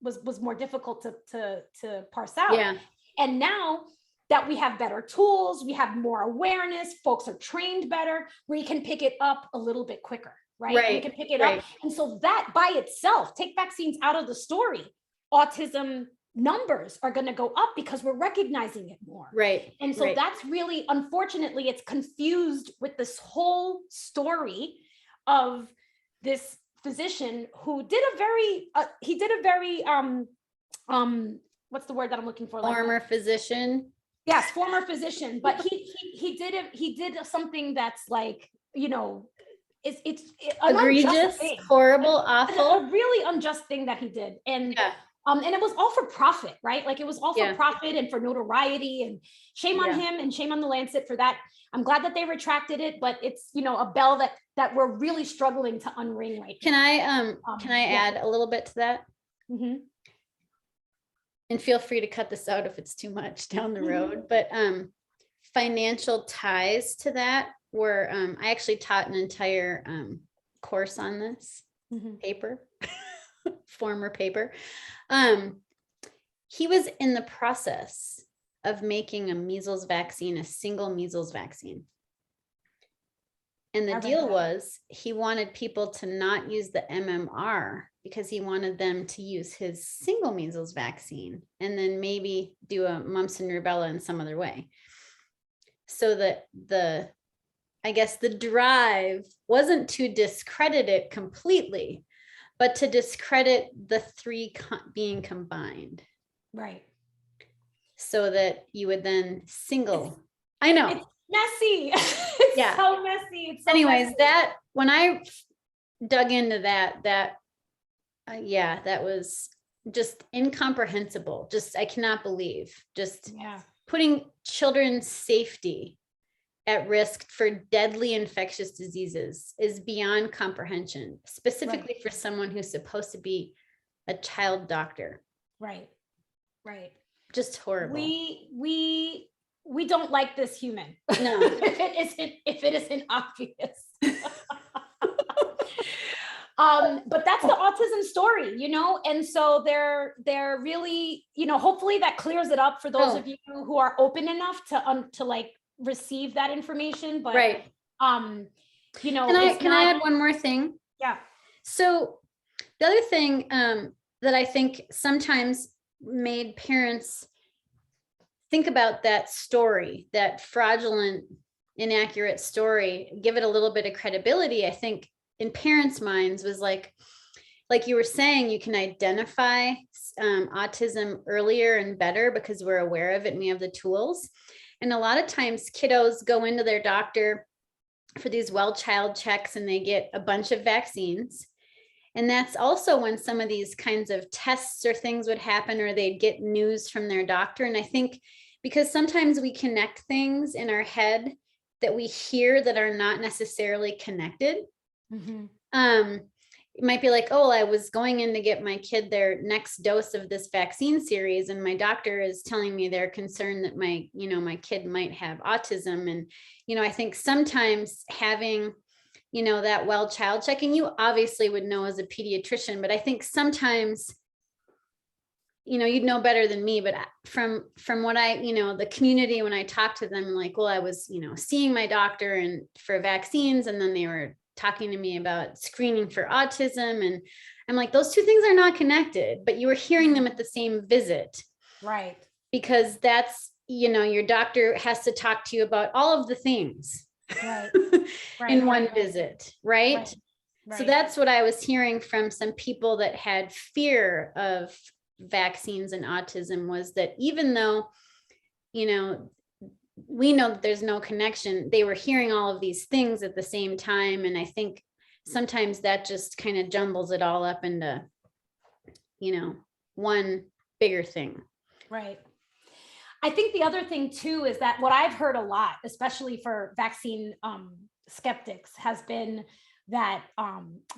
B: was more difficult to parse out. Yeah. And now that we have better tools, we have more awareness, folks are trained better, we can pick it up a little bit quicker. Right. We can pick it up. And so that by itself, take vaccines out of the story, autism numbers are going to go up because we're recognizing it more. Right. And so that's really, unfortunately, it's confused with this whole story of this physician who did a very, what's the word that I'm looking for?
A: Former physician.
B: Yes, former physician. But he did something that's like, it's
A: egregious, horrible, awful,
B: a really unjust thing that he did. And and it was all for profit, right? Like, it was all for profit and for notoriety, and shame on him and shame on the Lancet for that. I'm glad that they retracted it, but it's, a bell that we're really struggling to unring right now.
A: Can I add a little bit to that? Mm-hmm. And feel free to cut this out if it's too much down the road, but financial ties to that were, I actually taught an entire course on this paper, former paper. He was in the process of making a measles vaccine, a single measles vaccine. And the deal was, he wanted people to not use the MMR because he wanted them to use his single measles vaccine and then maybe do a mumps and rubella in some other way. So that I guess the drive wasn't to discredit it completely, but to discredit the three being combined.
B: Right.
A: So that you would then I know.
B: It's messy. It's so messy. It's so
A: anyways,
B: messy.
A: that when I dug into that was just incomprehensible. I cannot believe putting children's safety at risk for deadly infectious diseases is beyond comprehension, specifically for someone who's supposed to be a child doctor.
B: Right. Right.
A: Just horrible.
B: We don't like this human.
A: No.
B: if it isn't obvious. But that's the autism story, and so they're really, hopefully that clears it up for those of you who are open enough to like receive that information. But
A: can I add one more thing?
B: Yeah.
A: So the other thing that I think sometimes made parents think about that story, that fraudulent, inaccurate story, give it a little bit of credibility, I think in parents' minds was like you were saying, you can identify autism earlier and better because we're aware of it and we have the tools. And a lot of times kiddos go into their doctor for these well-child checks and they get a bunch of vaccines. And that's also when some of these kinds of tests or things would happen, or they'd get news from their doctor. And I think because sometimes we connect things in our head that we hear that are not necessarily connected.
B: Mm-hmm.
A: It might be like, oh, I was going in to get my kid their next dose of this vaccine series, and my doctor is telling me they're concerned that my kid might have autism. And, I think sometimes having, that well child checking, you obviously would know as a pediatrician, but I think sometimes, you'd know better than me, but from what the community, when I talked to them, like, well, I was, seeing my doctor and for vaccines, and then they were talking to me about screening for autism. And I'm like, those two things are not connected, but you were hearing them at the same visit.
B: Right.
A: Because that's, your doctor has to talk to you about all of the things in one visit. Right. So that's what I was hearing from some people that had fear of vaccines and autism, was that even though, we know that there's no connection, they were hearing all of these things at the same time. And I think sometimes that just kind of jumbles it all up into, one bigger thing.
B: Right. I think the other thing too, is that what I've heard a lot, especially for vaccine skeptics, has been that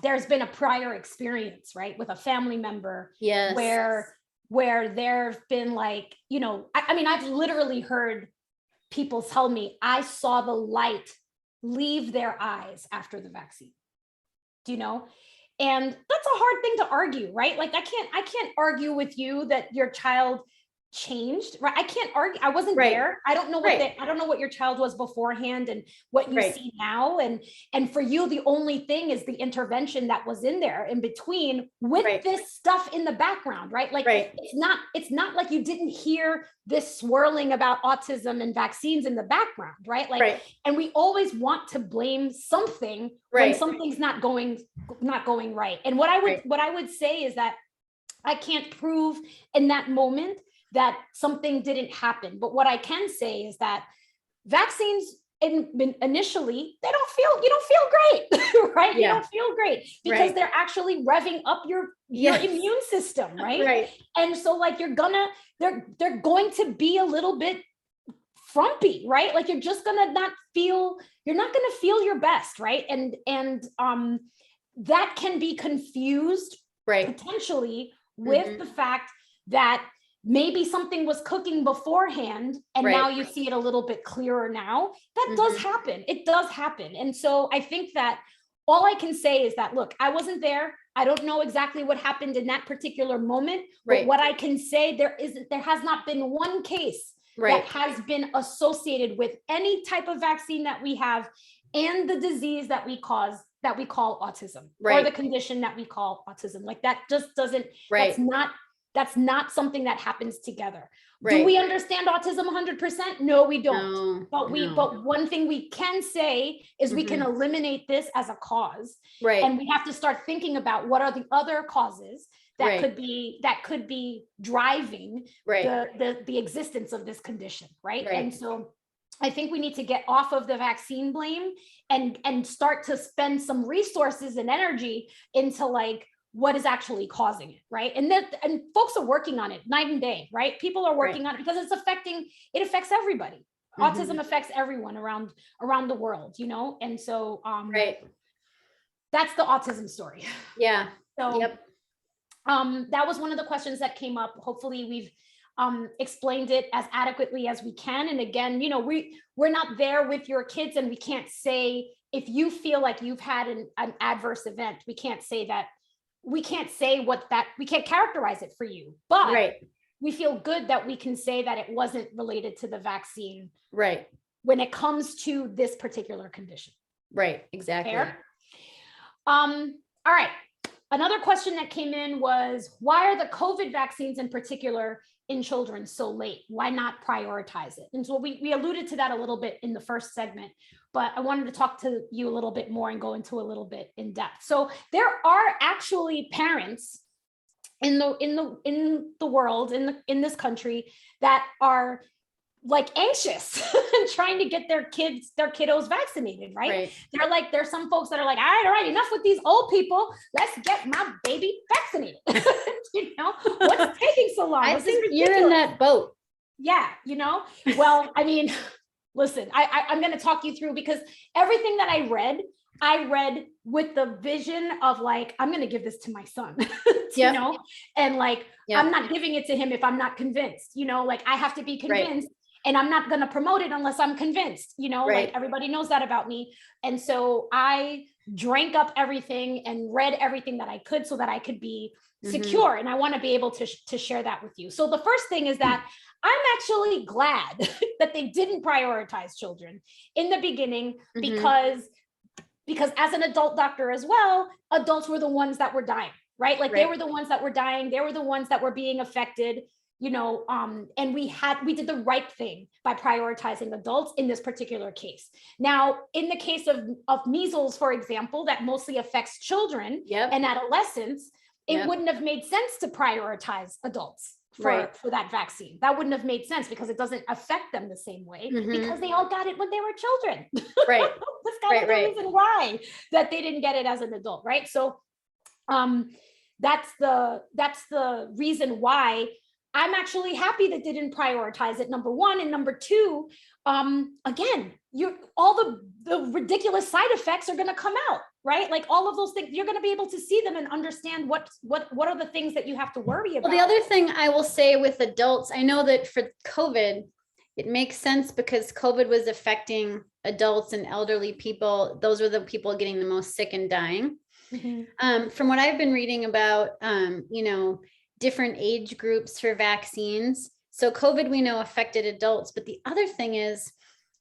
B: there's been a prior experience, right, with a family member, where there've been like, I mean, I've literally heard people tell me, I saw the light leave their eyes after the vaccine. Do you know? And that's a hard thing to argue, right? Like I can't argue with you that your child changed, right? I can't argue. I wasn't there. I don't know what I don't know what your child was beforehand and what you see now. And for you, the only thing is the intervention that was in there in between with this stuff in the background, right? Like it's not like you didn't hear this swirling about autism and vaccines in the background, right? Like, and we always want to blame something when something's not going right. And what I would say is that I can't prove in that moment that something didn't happen. But what I can say is that vaccines initially, you don't feel great, right? You don't feel great because they're actually revving up your immune system, right? And so like they're going to be a little bit frumpy, right? Like you're not going to feel your best, right? And that can be confused potentially with the fact that maybe something was cooking beforehand and now you see it a little bit clearer now. That does happen. It does happen. And so I think that all I can say is that, look, I wasn't there. I don't know exactly what happened in that particular moment, but what I can say, there has not been one case that has been associated with any type of vaccine that we have and the disease that we cause, that we call autism,
A: Right.
B: or the condition that we call autism. Like that just doesn't,
A: Right.
B: that's not something that happens together. Do
A: Right.
B: we understand autism 100%? No, we don't.
A: No,
B: But
A: no.
B: but one thing we can say is we can eliminate this as a cause.
A: Right.
B: And we have to start thinking about what are the other causes that
A: Right.
B: could be driving
A: Right.
B: the existence of this condition, right?
A: Right.
B: And so I think we need to get off of the vaccine blame and start to spend some resources and energy into like what is actually causing it, right? And folks are working on it night and day, right? People are working on it because it affects everybody. Autism affects everyone around the world, you know? And so
A: Right.
B: that's the autism story.
A: Yeah.
B: So
A: Yep.
B: that was one of the questions that came up. Hopefully we've explained it as adequately as we can. And again, you know, we're not there with your kids, and we can't say, if you feel like you've had an adverse event, we can't say we can't characterize it for you, but
A: Right.
B: we feel good that we can say that it wasn't related to the vaccine.
A: Right.
B: When it comes to this particular condition.
A: Right. Exactly.
B: Fair? All right. Another question that came in was, why are the COVID vaccines in particular in children so late? Why not prioritize it? And so we alluded to that a little bit in the first segment, but I wanted to talk to you a little bit more and go into a little bit in depth. So there are actually parents in the world, in this country, that are like anxious and trying to get their kiddos vaccinated, right? There's some folks that are like, all right, enough with these old people. Let's get my baby vaccinated. You know, what's taking so long?
A: I think you're in that boat.
B: Yeah, you know, well, I mean, listen, I'm going to talk you through, because everything that I read with the vision of like, I'm going to give this to my son, you know, and like, I'm not giving it to him if I'm not convinced, you know, like I have to be convinced. And I'm not going to promote it unless I'm convinced, you know, like everybody knows that about me. And so I drank up everything and read everything that I could so that I could be secure. And I want to be able to share that with you. So the first thing is that I'm actually glad that they didn't prioritize children in the beginning, because as an adult doctor as well, adults were the ones that were dying, right? Like they were the ones that were dying. They were the ones that were being affected. You know, and we did the right thing by prioritizing adults in this particular case. Now, in the case of measles, for example, that mostly affects children and adolescents, it wouldn't have made sense to prioritize adults for that vaccine. That wouldn't have made sense because it doesn't affect them the same way, because they all got it when they were children.
A: Right.
B: That's kind of the reason why that they didn't get it as an adult, right? So that's the reason why I'm actually happy that they didn't prioritize it, number one. And number two, again, all the ridiculous side effects are going to come out, right? Like all of those things, you're going to be able to see them and understand what are the things that you have to worry about.
A: Well, the other thing I will say with adults, I know that for COVID, it makes sense because COVID was affecting adults and elderly people. Those were the people getting the most sick and dying. From what I've been reading about, you know, different age groups for vaccines. So COVID, we know, affected adults. But the other thing is,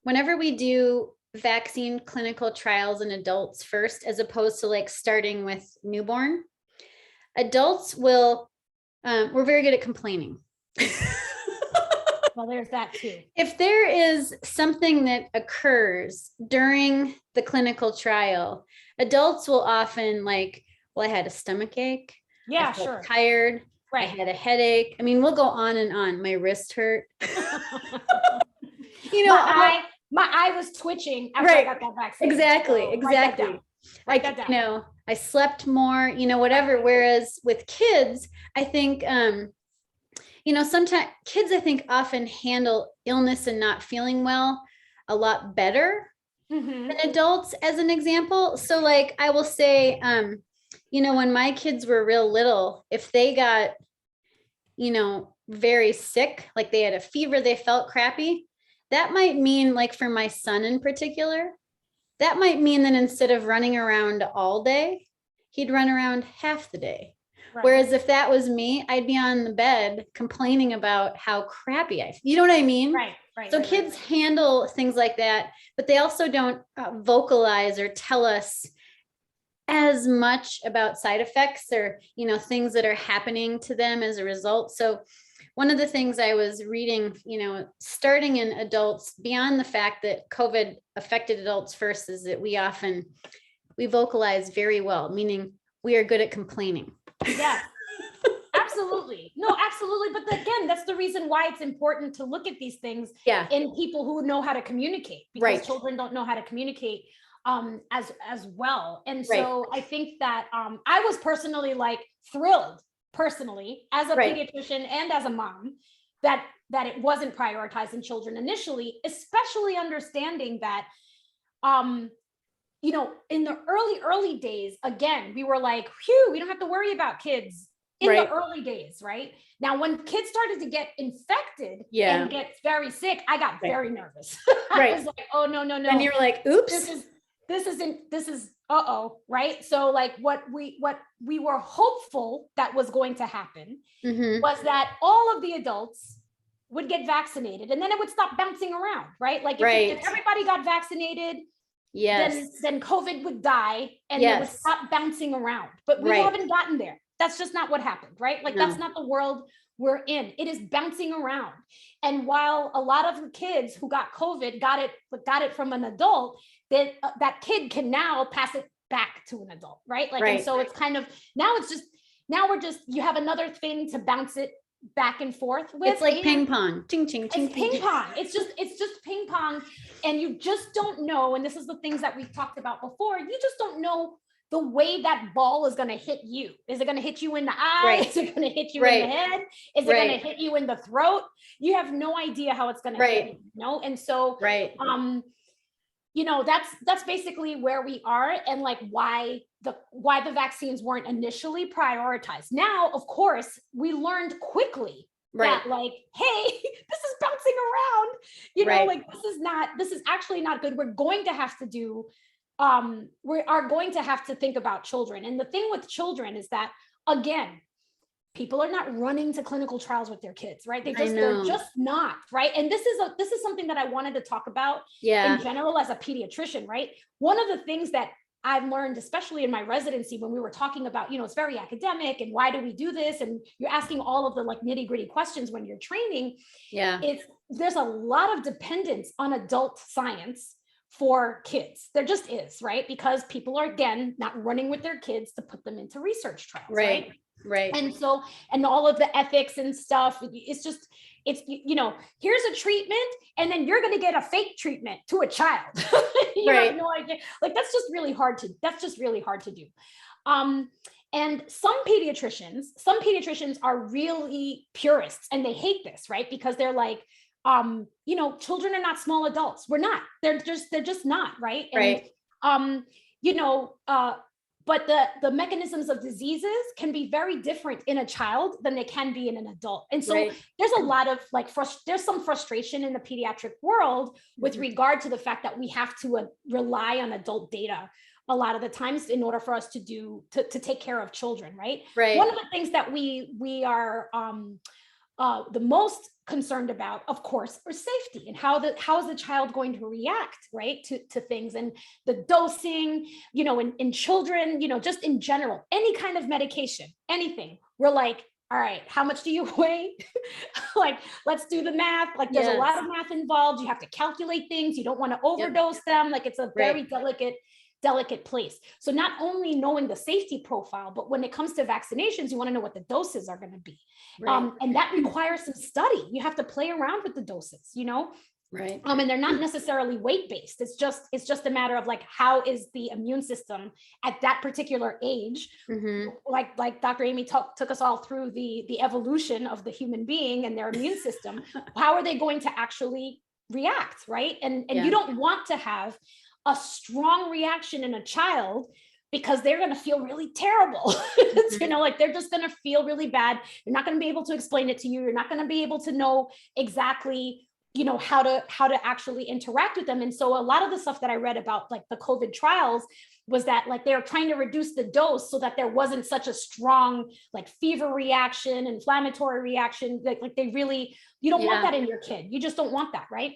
A: whenever we do vaccine clinical trials in adults first, as opposed to like starting with newborn, adults will, we're very good at complaining.
B: Well, there's that too.
A: If there is something that occurs during the clinical trial, adults will often like, well, I had a stomach ache.
B: Yeah,
A: I felt
B: sure.
A: tired. I had a headache. I mean, we'll go on and on. My wrist hurt. You know,
B: my eye was twitching after I got that vaccine.
A: Exactly.
B: So
A: exactly.
B: Write that down.
A: You know, I slept more, you know, whatever. Whereas with kids, I think, you know, sometimes kids, I think, often handle illness and not feeling well a lot better than adults, as an example. So like, I will say, you know, when my kids were real little, if they got, you know, very sick, like they had a fever, they felt crappy, that might mean, like for my son in particular, that might mean that instead of running around all day, he'd run around half the day.
B: Right.
A: Whereas if that was me, I'd be on the bed complaining about how crappy you know what I mean?
B: Right. Right.
A: So
B: right,
A: kids
B: right.
A: handle things like that, but they also don't vocalize or tell us as much about side effects or, you know, things that are happening to them as a result. So one of the things I was reading, you know, starting in adults, beyond the fact that COVID affected adults first, is that we vocalize very well, meaning we are good at complaining.
B: Yeah, absolutely. No, absolutely. But again, that's the reason why it's important to look at these things in people who know how to communicate, because children don't know how to communicate as well. And so I think that I was personally like thrilled personally as a pediatrician and as a mom that it wasn't prioritized in children initially, especially understanding that you know, in the early days, again, we were like, phew, we don't have to worry about kids in the early days, right? Now, when kids started to get infected and get very sick, I got very nervous. I was like, oh, no.
A: And you're like, oops.
B: This is, right? So like what we were hopeful that was going to happen was that all of the adults would get vaccinated and then it would stop bouncing around, right? Like if everybody got vaccinated, then COVID would die and it would stop bouncing around. But we haven't gotten there. That's just not what happened, right? Like that's not the world we're in. It is bouncing around. And while a lot of the kids who got COVID got it from an adult, that kid can now pass it back to an adult, right? Like, and so it's kind of, now we're just, you have another thing to bounce it back and forth with.
A: It's like ping pong. Ching, ching, ching,
B: it's ping pong. It's just ping pong. And you just don't know. And this is the things that we've talked about before. You just don't know the way that ball is going to hit you. Is it going to hit you in the eye? Is it going to hit you in the head? Is it going to hit you in the throat? You have no idea how it's going to hit you, you know? And so, you know, that's basically where we are, and like why the vaccines weren't initially prioritized. Now, of course, we learned quickly that like, hey, this is bouncing around, you know, like this is actually not good. We're going to have to do, we are going to have to think about children. And the thing with children is that, again, people are not running to clinical trials with their kids, right? They're just not, right? And this is something that I wanted to talk about in general as a pediatrician, right? One of the things that I've learned, especially in my residency, when we were talking about, you know, it's very academic and why do we do this? And you're asking all of the like nitty gritty questions when you're training. There's a lot of dependence on adult science for kids. There just is, right? Because people are, again, not running with their kids to put them into research trials, right? And so, and all of the ethics and stuff, it's, you know, here's a treatment and then you're going to get a fake treatment to a child. You have no idea. Like, that's just really hard to do. And some pediatricians are really purists and they hate this, right? Because they're like, you know, children are not small adults. We're not, they're just not, right? And, you know, but the mechanisms of diseases can be very different in a child than they can be in an adult. And so there's a lot of like, there's some frustration in the pediatric world with regard to the fact that we have to rely on adult data a lot of the times in order for us to take care of children, right? One of the things that we are the most concerned about, of course, are safety and how is the child going to react, right, to things, and the dosing, you know, in children, you know, just in general, any kind of medication, anything. We're like, all right, how much do you weigh? Like, let's do the math. Like, there's a lot of math involved. You have to calculate things. You don't want to overdose them. Like, it's a very delicate place. So not only knowing the safety profile, but when it comes to vaccinations, you want to know what the doses are going to be. And that requires some study. You have to play around with the doses, you know? And they're not necessarily weight-based. It's just a matter of like, how is the immune system at that particular age? Like Dr. Aimee took us all through the evolution of the human being and their immune system. How are they going to actually react, right? And you don't want to have a strong reaction in a child because they're going to feel really terrible. You know, like they're just going to feel really bad. You're not going to be able to explain it to you. You're not going to be able to know exactly, you know, how to actually interact with them. And so a lot of the stuff that I read about like the COVID trials, was that like they were trying to reduce the dose so that there wasn't such a strong like fever reaction, inflammatory reaction. Like they really, you don't want that in your kid. You just don't want that, right?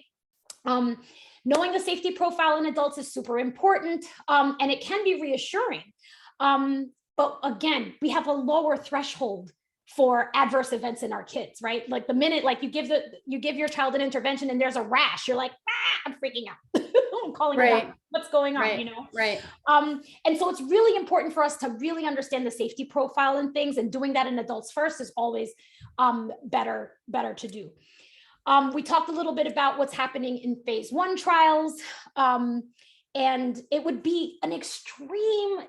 B: Knowing the safety profile in adults is super important, and it can be reassuring. But again, we have a lower threshold for adverse events in our kids, right? Like the minute like you give your child an intervention and there's a rash, you're like, I'm freaking out. I'm calling it out. What's going on, you know?
A: Right.
B: And so it's really important for us to really understand the safety profile and things, and doing that in adults first is always better to do. We talked a little bit about what's happening in phase 1 trials. And it would be an extreme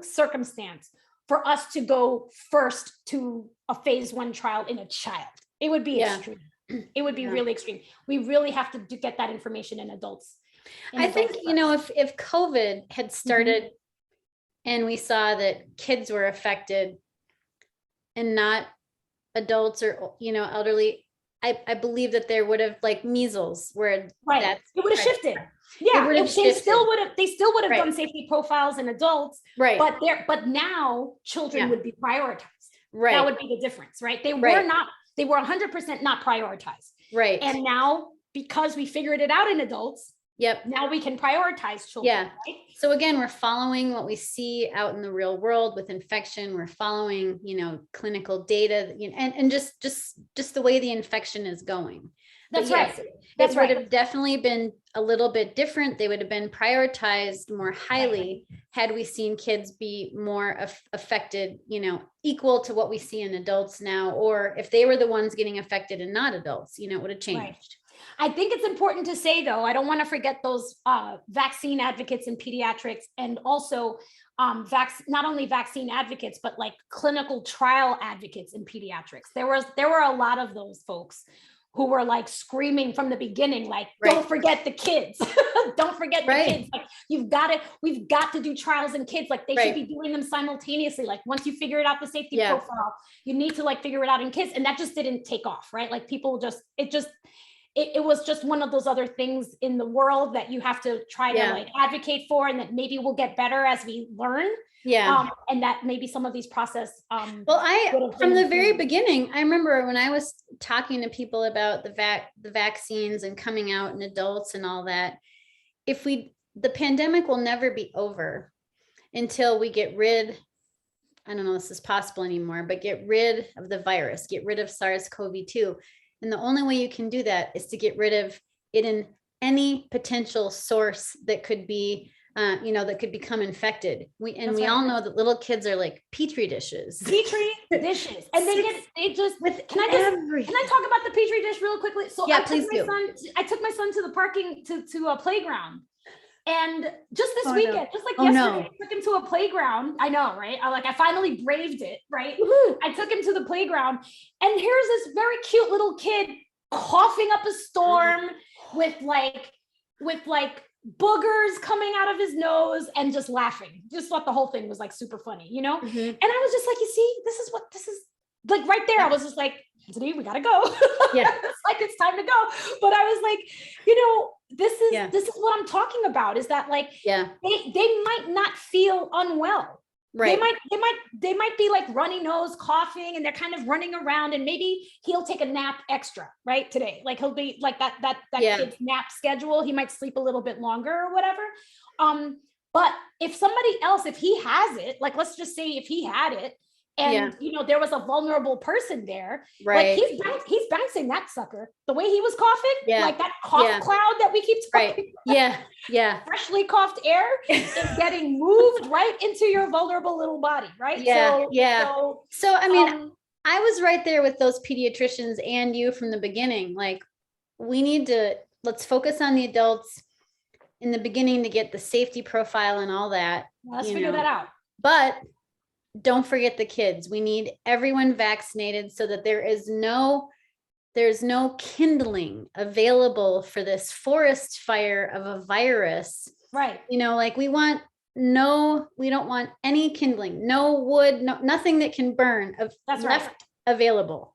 B: circumstance for us to go first to a phase 1 trial in a child. It would be extreme. It would be really extreme. We really have to get that information in adults.
A: I think, you know, if COVID had started and we saw that kids were affected and not adults or, you know, elderly, I believe that there would have, like measles, where
B: it would have shifted. Yeah, they still would have done safety profiles in adults, but now children would be prioritized. That would be the difference, right? They were 100% not prioritized. Right. And now, because we figured it out in adults, now we can prioritize children. Right?
A: So again, we're following what we see out in the real world with infection. We're following, you know, clinical data, you know, and just the way the infection is going.
B: That's right.
A: It would have definitely been a little bit different. They would have been prioritized more highly had we seen kids be more affected, you know, equal to what we see in adults now, or if they were the ones getting affected and not adults, you know, it would have changed.
B: Right. I think it's important to say, though, I don't want to forget those vaccine advocates in pediatrics, and also not only vaccine advocates, but like clinical trial advocates in pediatrics. There were a lot of those folks who were like screaming from the beginning, like, don't forget the kids. Don't forget the kids. Like, we've got to do trials in kids. Like they should be doing them simultaneously. Like once you figure it out, the safety profile, you need to like figure it out in kids. And that just didn't take off, right? Like people it was just one of those other things in the world that you have to try to like advocate for, and that maybe we'll get better as we learn. And that maybe some of these process. From
A: the very beginning, I remember when I was talking to people about the vaccines and coming out in adults and all that, the pandemic will never be over until we get rid, I don't know if this is possible anymore, but get rid of the virus, get rid of SARS-CoV-2. And the only way you can do that is to get rid of it in any potential source that could be, that could become infected. We all know that little kids are like petri dishes.
B: And can I talk about the petri dish real quickly? So I took my son to the parking, to a playground. And just this weekend, just like yesterday, I took him to a playground. I know, right? I finally braved it, right? Woo-hoo. I took him to the playground, and here's this very cute little kid coughing up a storm with boogers coming out of his nose and just laughing. Just thought the whole thing was like super funny, you know? Mm-hmm. And I was just like, you see, this is like right there. I was just like, Anthony, we gotta go. It's like, it's time to go. But I was like, you know, this is what I'm talking about, is that like, they might not feel unwell. Right. They might be like runny nose, coughing, and they're kind of running around, and maybe he'll take a nap extra, right? Today. Like he'll be like that kid's nap schedule. He might sleep a little bit longer or whatever. But if somebody else, if he has it, like, let's just say if he had it, and you know, there was a vulnerable person there, right? Like he's bouncing that sucker. The way he was coughing, like that cough cloud that we keep talking about. Freshly coughed air is getting moved right into your vulnerable little body, right? So
A: I mean, I was right there with those pediatricians and you from the beginning. Like, let's focus on the adults in the beginning to get the safety profile and all that.
B: Let's figure that out.
A: But don't forget the kids. We need everyone vaccinated so that there's no kindling available for this forest fire of a virus.
B: Right.
A: You know, like we don't want any kindling, no wood, nothing that can burn available.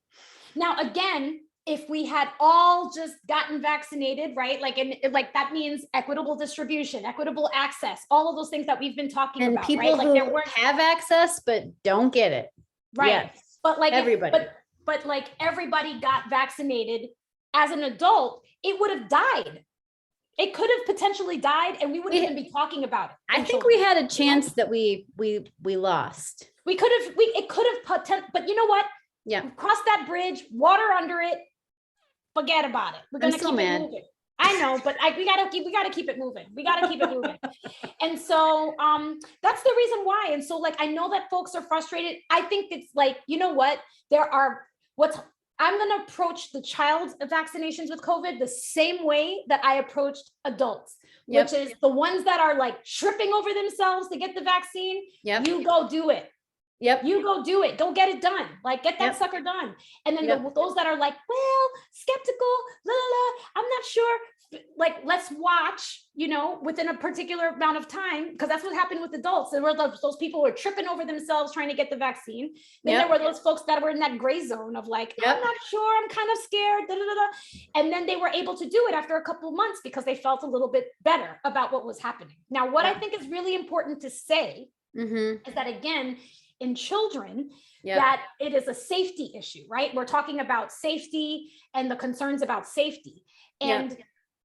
B: Now, again, if we had all just gotten vaccinated, right? Like, and like that means equitable distribution, equitable access, all of those things that we've been talking
A: And
B: about,
A: people
B: right? Like
A: who
B: there weren't
A: have access but don't get it.
B: right.
A: Yes.
B: But like
A: everybody.
B: but like everybody got vaccinated as an adult, it would have died. It could have potentially died, and we wouldn't even be talking about it.
A: I think we had a chance that we lost.
B: We could have, it could have, but you know what?
A: Yeah.
B: Cross that bridge, water under it, forget about it. We're gonna keep it moving. I know, but we gotta keep it moving. We gotta keep it moving. And so that's the reason why. And so like I know that folks are frustrated. I think it's like, you know what? I'm gonna approach the child vaccinations with COVID the same way that I approached adults, which is the ones that are like tripping over themselves to get the vaccine. You go do it. You go do it. Go get it done. Like get that sucker done. And then those that are like, well, skeptical, la la la, I'm not sure. Like, let's watch, you know, within a particular amount of time, because that's what happened with adults. There were those people who were tripping over themselves trying to get the vaccine. Then there were those folks that were in that gray zone of like, I'm not sure, I'm kind of scared, da, da, da, da. And then they were able to do it after a couple of months because they felt a little bit better about what was happening. Now, what I think is really important to say is that, again, in children, that it is a safety issue, right? We're talking about safety and the concerns about safety. And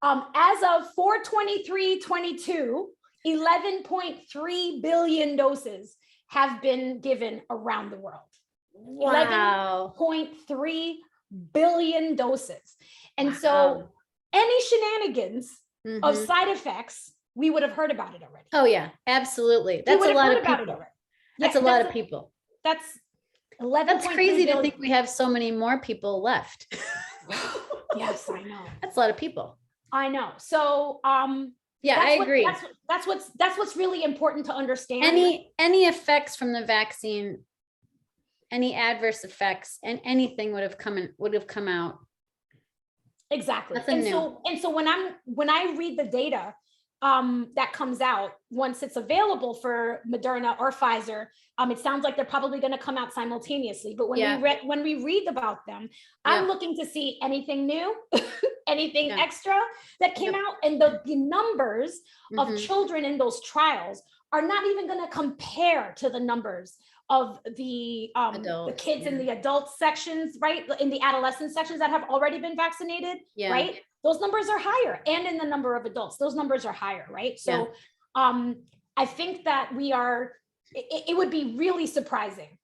B: as of 4/23/22, 11.3 billion doses have been given around the world.
A: Wow.
B: 11.3 billion doses. And so any shenanigans of side effects, we would have heard about it already.
A: Oh yeah, absolutely. That's a lot of people. That's a lot of people.
B: That's 11.
A: That's crazy to think we have so many more people left.
B: Yes, I know.
A: That's a lot of people.
B: I know. So,
A: I agree.
B: That's what's really important to understand.
A: Any effects from the vaccine, any adverse effects, and anything would have come out.
B: Exactly.
A: Nothing new.
B: So when I read the data that comes out once it's available for Moderna or Pfizer, it sounds like they're probably going to come out simultaneously. But when we read about them, I'm looking to see anything new, anything extra that came out, and the numbers of children in those trials are not even going to compare to the numbers of the kids in the adult sections, right? In the adolescent sections that have already been vaccinated, right? Those numbers are higher, and in the number of adults, those numbers are higher, right? So I think that it would be really surprising.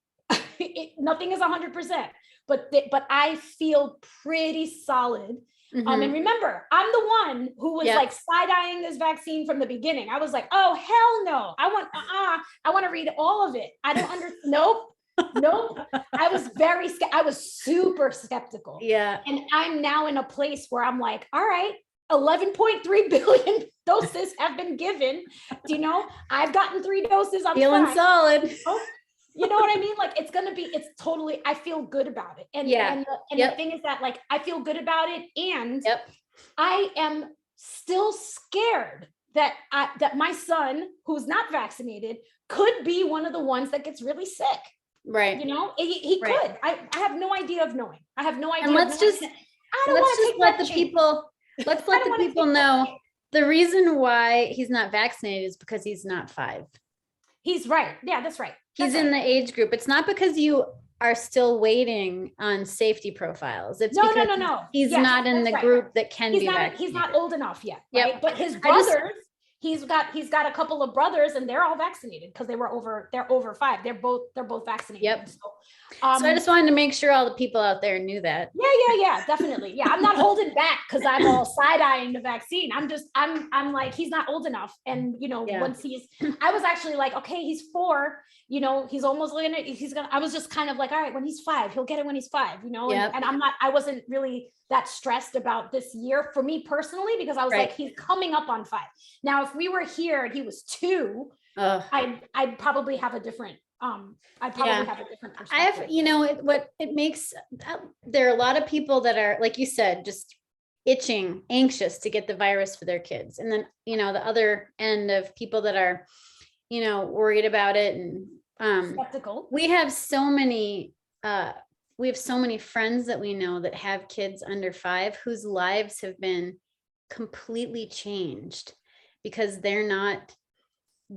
B: Nothing is 100%, but I feel pretty solid. And remember, I'm the one who was like side-eyeing this vaccine from the beginning. I was like, oh, hell no. I want to read all of it. I don't understand. Nope. I was I was super skeptical. Yeah. And I'm now in a place where I'm like, all right, 11.3 billion doses have been given. Do you know, I've gotten 3 doses. I'm
A: feeling solid.
B: You know what I mean? Like it's totally, I feel good about it. And the thing is that like, I feel good about it. And I am still scared that my son, who's not vaccinated, could be one of the ones that gets really sick. Right. You know, he could. I have no idea of knowing. I have no idea.
A: And let's just let the people know the reason why he's not vaccinated is because he's not 5.
B: He's right. Yeah, that's right.
A: He's in the age group. It's not because you are still waiting on safety profiles. It's no. He's not in the group that can be vaccinated.
B: He's not old enough yet. Right? But his brothers, he's got a couple of brothers, and they're all vaccinated because they're over 5. They're both vaccinated.
A: Yep. So I just wanted to make sure all the people out there knew that.
B: Yeah, definitely. Yeah, I'm not holding back because I'm all side-eyeing the vaccine. I'm like, he's not old enough. And once I was actually like, okay, he's 4, he's almost I was just kind of like, all right, when he's 5, he'll get it when he's 5, and I wasn't really that stressed about this year for me personally, because I was like, he's coming up on 5. Now, if we were here and he was 2, I'd probably have a different perspective.
A: There are a lot of people that are, like you said, just itching, anxious to get the virus for their kids. And then, the other end of people that are, worried about it and
B: skeptical.
A: We have so many we have so many friends that we know that have kids under 5 whose lives have been completely changed because they're not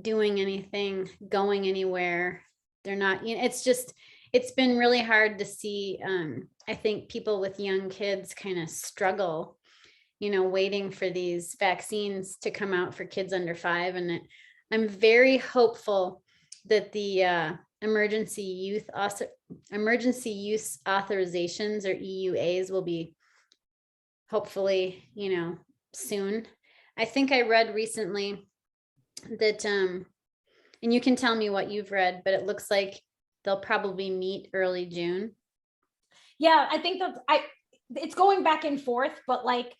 A: doing anything, going anywhere. They're not, it's been really hard to see. I think people with young kids kind of struggle, waiting for these vaccines to come out for kids under 5. And I'm very hopeful that the emergency use authorizations, or EUAs, will be hopefully, soon. I think I read recently that, and you can tell me what you've read, but it looks like they'll probably meet early June.
B: Yeah, I think that it's going back and forth, but like,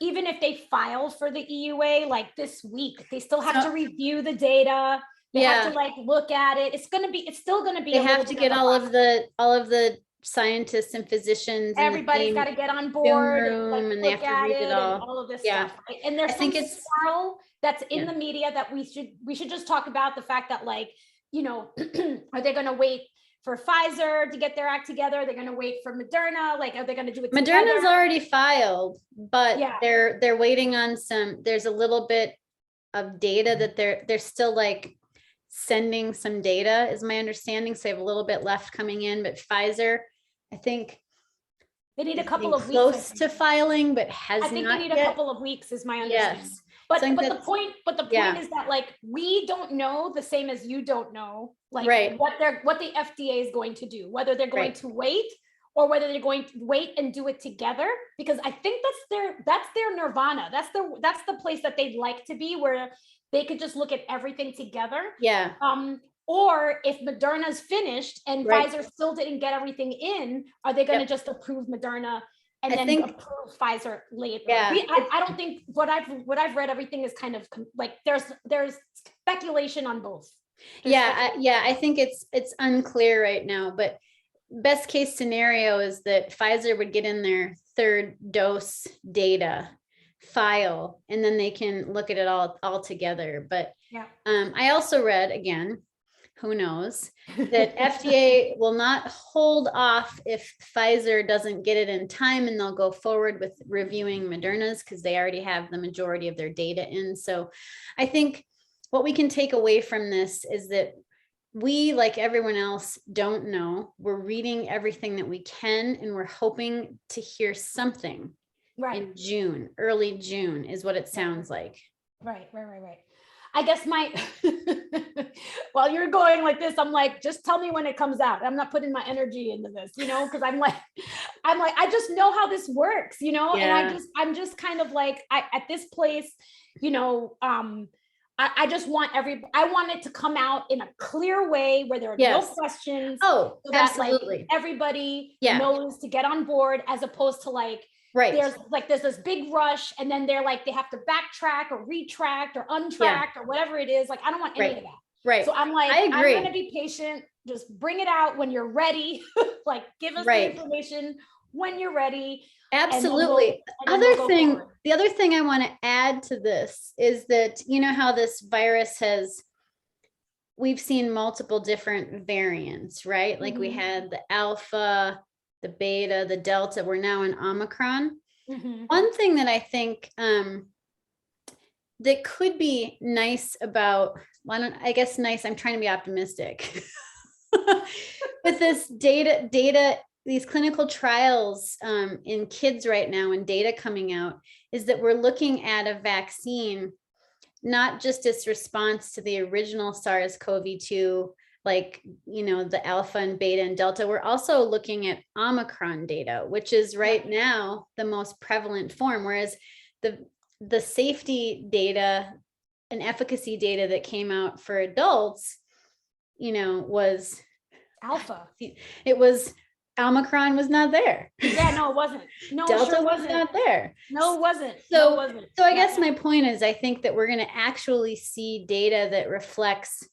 B: even if they file for the EUA, like this week, they still have to review the data. They have to like look at it. It's still gonna be.
A: They have to get all of the scientists and physicians.
B: Everybody's got to get on board
A: and they have to read it all.
B: Of this stuff. Right? And there's some swirl that's in the media that we should just talk about the fact that, like, are they going to wait for Pfizer to get their act together? They're going to wait for Moderna. Like, are they going to do it together?
A: Moderna's already filed, but they're waiting on there's a little bit of data that they're still like sending some data, is my understanding. So they have a little bit left coming in, but Pfizer, I think
B: they need a couple of weeks
A: close to filing, but has
B: I think
A: not
B: they need
A: yet.
B: A couple of weeks is my understanding.
A: Yes.
B: But the point is that, like, we don't know the same as you don't know, like, what the FDA is going to do, whether they're going to wait or whether they're going to wait and do it together, because I think that's their nirvana. That's the place that they'd like to be, where they could just look at everything together.
A: Yeah.
B: Or if Moderna's finished and Pfizer still didn't get everything in, are they going to just approve Moderna and then approve Pfizer later?
A: Yeah.
B: I don't think what I've read, everything is kind of like there's speculation on both.
A: I think it's unclear right now, but best case scenario is that Pfizer would get in their 3rd dose data file, and then they can look at it all together. But I also read, again, who knows, that FDA will not hold off if Pfizer doesn't get it in time, and they'll go forward with reviewing Moderna's because they already have the majority of their data in. So I think what we can take away from this is that we, like everyone else, don't know. We're reading everything that we can, and we're hoping to hear something in June, early June is what it sounds like. Right.
B: I guess while you're going like this, I'm like, just tell me when it comes out. I'm not putting my energy into this, because I'm like, I just know how this works, and I'm just kind of like, at this place, I just want I want it to come out in a clear way where there are no questions.
A: Oh,
B: so
A: absolutely.
B: That, like, everybody knows to get on board, as opposed to like, there's this big rush, and then they're like, they have to backtrack or retract or untract or whatever it is. Like, I don't want any of that.
A: Right.
B: So I'm like,
A: I agree.
B: I'm going to be patient. Just bring it out when you're ready. Like, give us the information when you're ready.
A: Absolutely. The other thing I want to add to this is that, how this virus we've seen multiple different variants, right? Like we had the Alpha, the Beta, the Delta, we're now in Omicron. One thing that I think that could be nice about, I'm trying to be optimistic. With this data, these clinical trials in kids right now, and data coming out, is that we're looking at a vaccine, not just its response to the original SARS-CoV-2, like, the Alpha and Beta and Delta. We're also looking at Omicron data, which is right now the most prevalent form, whereas the safety data and efficacy data that came out for adults, was
B: Alpha.
A: It was Omicron was not there.
B: Yeah, no, it wasn't. No,
A: Delta was not there.
B: No, it wasn't.
A: So I guess my point is, I think that we're going to actually see data that reflects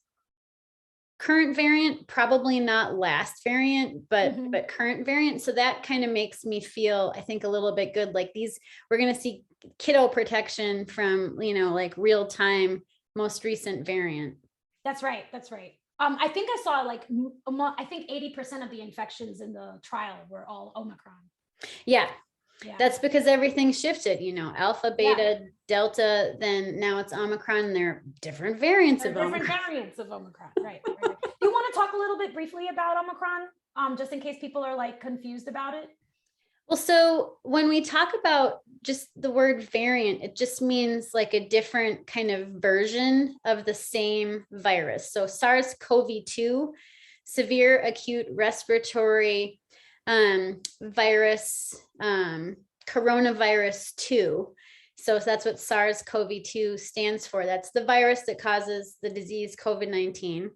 A: current variant, probably not last variant, but current variant. So that kind of makes me feel, I think, a little bit good. Like we're going to see kiddo protection from, like real time, most recent variant.
B: That's right. I think I saw like, I think 80% of the infections in the trial were all Omicron.
A: Yeah.
B: Yeah.
A: That's because everything shifted, alpha, beta,
B: Yeah.
A: delta, then now it's Omicron. They're different variants of Omicron.
B: Different variants of Omicron, right. You want to talk a little bit briefly about Omicron, just in case people are like confused about it?
A: Well, so when we talk about just the word variant, it just means like a different kind of version of the same virus. So SARS-CoV-2, severe acute respiratory virus, coronavirus 2. So that's what SARS-CoV-2 stands for. That's the virus that causes the disease COVID-19.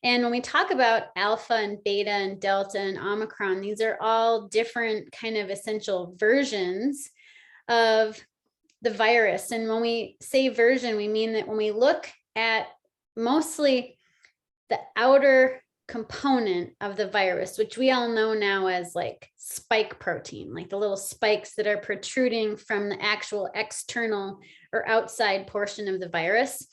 A: And when we talk about alpha and beta and delta and Omicron, these are all different kind of essential versions of the virus. And when we say version, we mean that when we look at mostly the outer component of the virus, which we all know now as like spike protein, like the little spikes that are protruding from the actual external or outside portion of the virus.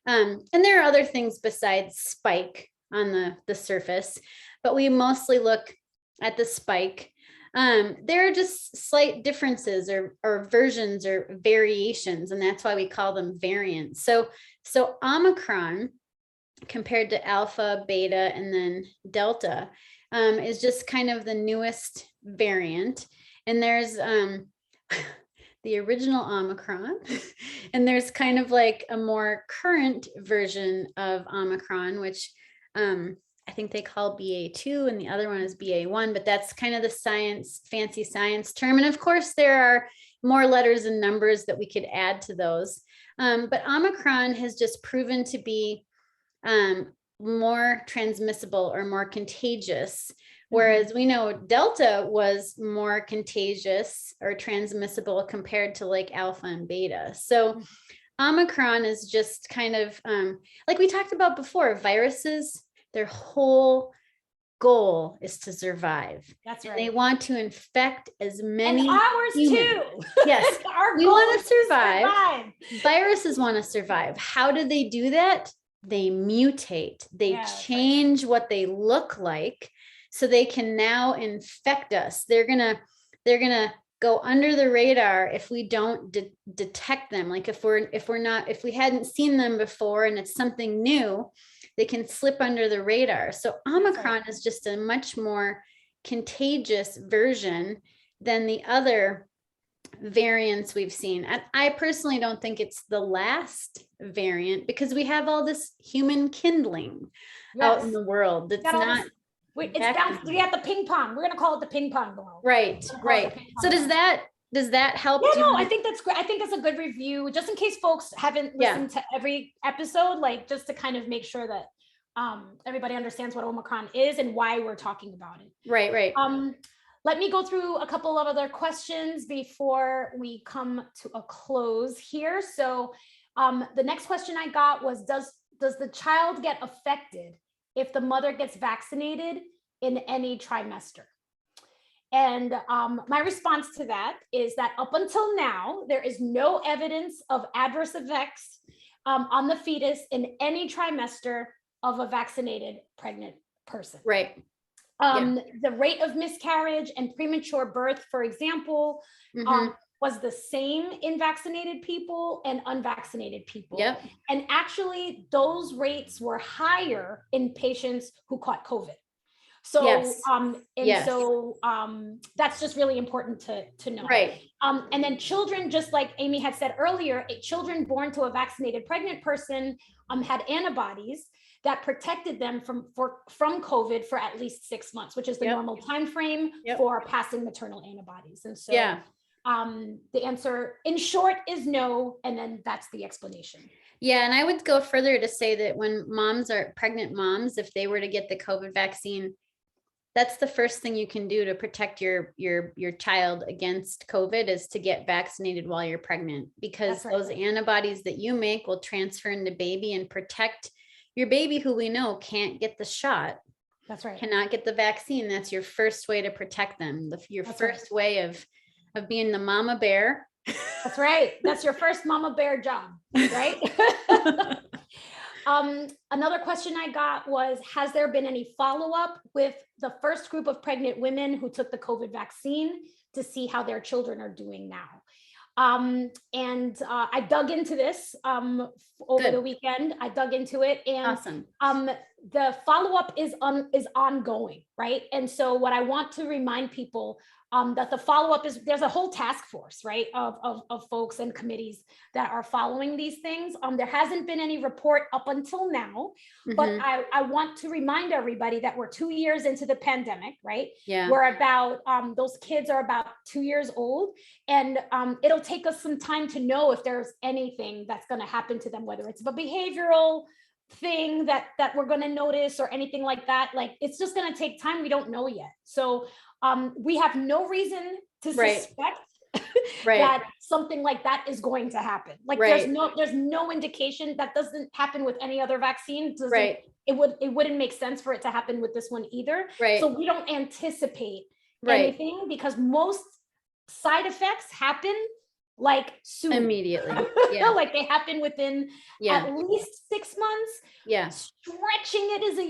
A: And there are other things besides spike on the surface, but we mostly look at the spike. There are just slight differences or versions or variations, and that's why we call them variants. So Omicron compared to alpha, beta, and then delta is just kind of the newest variant. And there's the original Omicron, and there's kind of like a more current version of Omicron, which I think they call BA2 and the other one is BA1, but that's kind of the fancy science term. And of course, there are more letters and numbers that we could add to those. But Omicron has just proven to be more transmissible or more contagious. Whereas we know Delta was more contagious or transmissible compared to like alpha and beta. So Omicron is just kind of like we talked about before, viruses, their whole goal is to survive.
B: That's right.
A: And they want to infect as many.
B: And ours
A: humans.
B: too.
A: Yes, we want to survive. Viruses want to survive. How do they do that? They mutate. They change what they look like, so they can now infect us. They're gonna go under the radar if we don't detect them. Like if we hadn't seen them before and it's something new, they can slip under the radar. So Omicron is just a much more contagious version than the other variants we've seen. And I personally don't think it's the last variant because we have all this human kindling out in the world. It's not.
B: It's down. We got the ping pong. We're gonna call it the ping pong ball.
A: Right. So does that help?
B: Yeah, no, I think that's great. I think that's a good review, just in case folks haven't listened to every episode, like just to kind of make sure that everybody understands what Omicron is and why we're talking about it.
A: Right.
B: Let me go through a couple of other questions before we come to a close here. So the next question I got was, does the child get affected if the mother gets vaccinated in any trimester? And my response to that is that up until now, there is no evidence of adverse effects on the fetus in any trimester of a vaccinated pregnant person.
A: Right.
B: The rate of miscarriage and premature birth, for example, was the same in vaccinated people and unvaccinated people.
A: Yep.
B: And actually, those rates were higher in patients who caught COVID. So, so that's just really important to know.
A: Right.
B: And then children, just like Aimee had said earlier, children born to a vaccinated pregnant person had antibodies that protected them from COVID for at least 6 months, which is the normal time frame for passing maternal antibodies. And so the answer in short is no, and then that's the explanation.
A: Yeah, and I would go further to say that when pregnant moms, if they were to get the COVID vaccine, that's the first thing you can do to protect your child against COVID is to get vaccinated while you're pregnant, because those antibodies that you make will transfer into baby and protect your baby, who we know can't get the shot.
B: That's right.
A: Cannot get the vaccine. That's your first way to protect them. Your first way of being the mama bear.
B: That's right. That's your first mama bear job, right? Another question I got was, has there been any follow-up with the first group of pregnant women who took the COVID vaccine to see how their children are doing now? I dug into this over the weekend. I dug into it, and
A: awesome.
B: The follow-up is ongoing, right? And so what I want to remind people that the follow-up is, there's a whole task force, right, of folks and committees that are following these things. There hasn't been any report up until now, but I want to remind everybody that we're 2 years into the pandemic, right?
A: Yeah.
B: We're about, those kids are about 2 years old, and it'll take us some time to know if there's anything that's going to happen to them, whether it's a behavioral thing that we're going to notice or anything like that. Like, it's just going to take time. We don't know yet. So we have no reason to suspect that something like that is going to happen. Like, there's no indication. That doesn't happen with any other vaccine. It wouldn't make sense for it to happen with this one either. So we don't anticipate anything, because most side effects happen like soon,
A: immediately.
B: Like, they happen within at least 6 months. Stretching it is a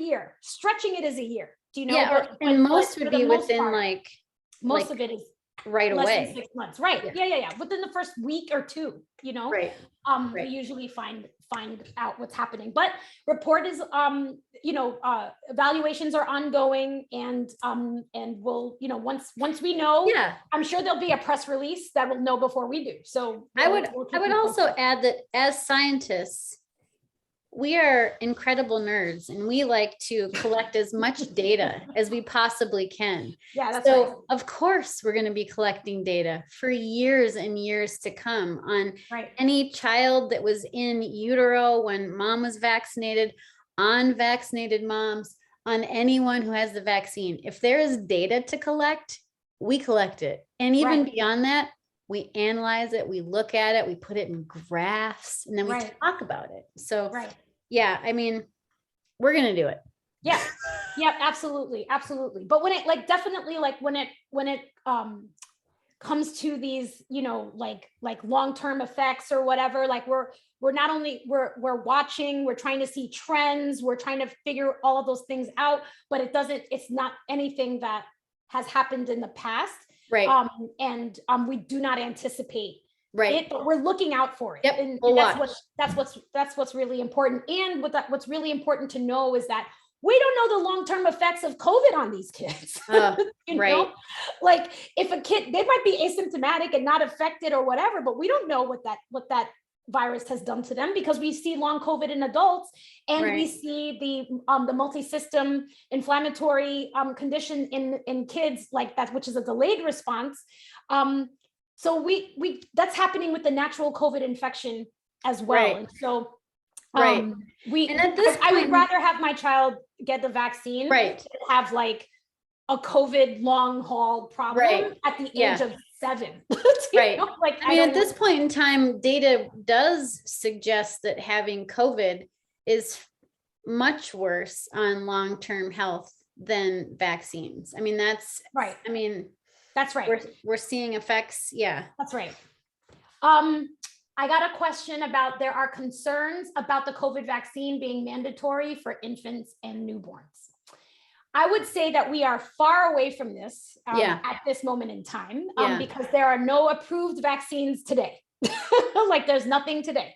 B: year. Do you know?
A: And most would be within
B: most of it is
A: right
B: less
A: away.
B: than 6 months, right? Yeah. Within the first week or two, you know, we usually find out what's happening. But report is, evaluations are ongoing, and we'll, once we know, I'm sure there'll be a press release that we'll know before we do. So
A: I would also add that as scientists, we are incredible nerds, and we like to collect as much data as we possibly can. So of course we're going to be collecting data for years and years to come on any child that was in utero when mom was vaccinated, on vaccinated moms, on anyone who has the vaccine. If there is data to collect, we collect it. And even beyond that, we analyze it, we look at it, we put it in graphs, and then we talk about it. So yeah, I mean, we're going to do it.
B: Yeah, absolutely. But when it definitely when it comes to these, like long-term effects or whatever, like we're not only, we're watching, we're trying to see trends, we're trying to figure all of those things out, but it's not anything that has happened in the past. We do not anticipate it, but we're looking out for it. And that's what's really important. And what's really important to know is that we don't know the long-term effects of COVID on these kids. You know, like, if a kid, they might be asymptomatic and not affected or whatever, but we don't know what that virus has done to them, because we see long COVID in adults, and we see the multi-system inflammatory condition in kids, like that, which is a delayed response. So we that's happening with the natural COVID infection as well. And so and at this point, I would rather have my child get the vaccine than have like a COVID long haul problem at the age of 7. Like,
A: I mean, at this point in time, data does suggest that having COVID is much worse on long-term health than vaccines. I mean, that's I mean,
B: that's right.
A: We're seeing effects. Yeah,
B: that's right. I got a question about, there are concerns about the COVID vaccine being mandatory for infants and newborns. I would say that we are far away from this at this moment in time, because there are no approved vaccines today. Like, there's nothing today.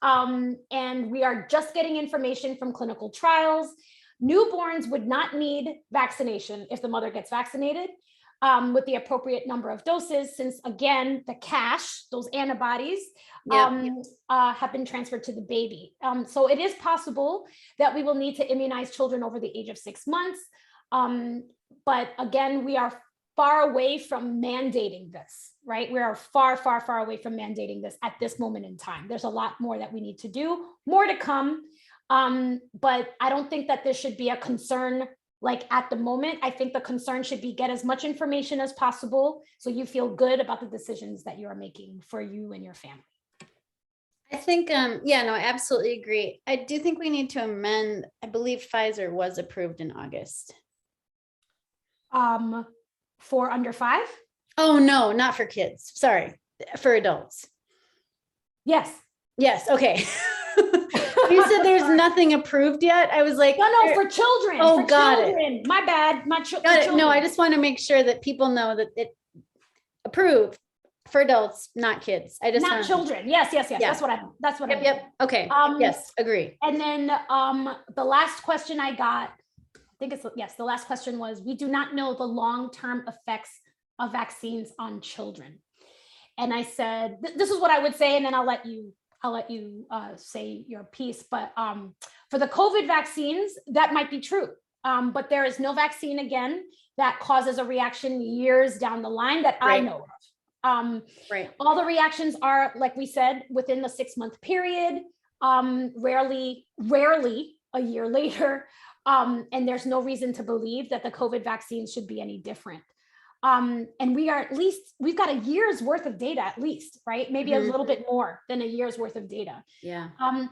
B: And we are just getting information from clinical trials. Newborns would not need vaccination if the mother gets vaccinated with the appropriate number of doses, since, again, the cache, those antibodies, have been transferred to the baby. So it is possible that we will need to immunize children over the age of 6 months. But again, we are far away from mandating this, right? We are far, far, far away from mandating this at this moment in time. There's a lot more that we need to do, more to come. But I don't think that this should be a concern. Like, at the moment, I think the concern should be get as much information as possible so you feel good about the decisions that you are making for you and your family.
A: I think, I absolutely agree. I do think we need to amend, I believe Pfizer was approved in August.
B: For under 5?
A: Oh, no, not for kids. Sorry, for adults.
B: Yes.
A: Okay. You said there's nothing approved yet. I was like,
B: No, for children.
A: Oh,
B: for
A: got
B: children. My bad.
A: Got it. No, I just want to make sure that people know that it approved for adults, not kids. I just
B: not children. Yes.
A: Yeah.
B: That's what I meant.
A: Yep. Okay. Yes, agree.
B: And then the last question I got, I think it's the last question was, we do not know the long-term effects of vaccines on children. And I said, this is what I would say, and then I'll let you say your piece. But for the COVID vaccines, that might be true. But there is no vaccine, again, that causes a reaction years down the line that I know of.
A: Right.
B: All the reactions are, like we said, within the 6-month period, rarely a year later. And there's no reason to believe that the COVID vaccines should be any different. And we've got a year's worth of data, at least, right? Maybe a little bit more than a year's worth of data.
A: Yeah.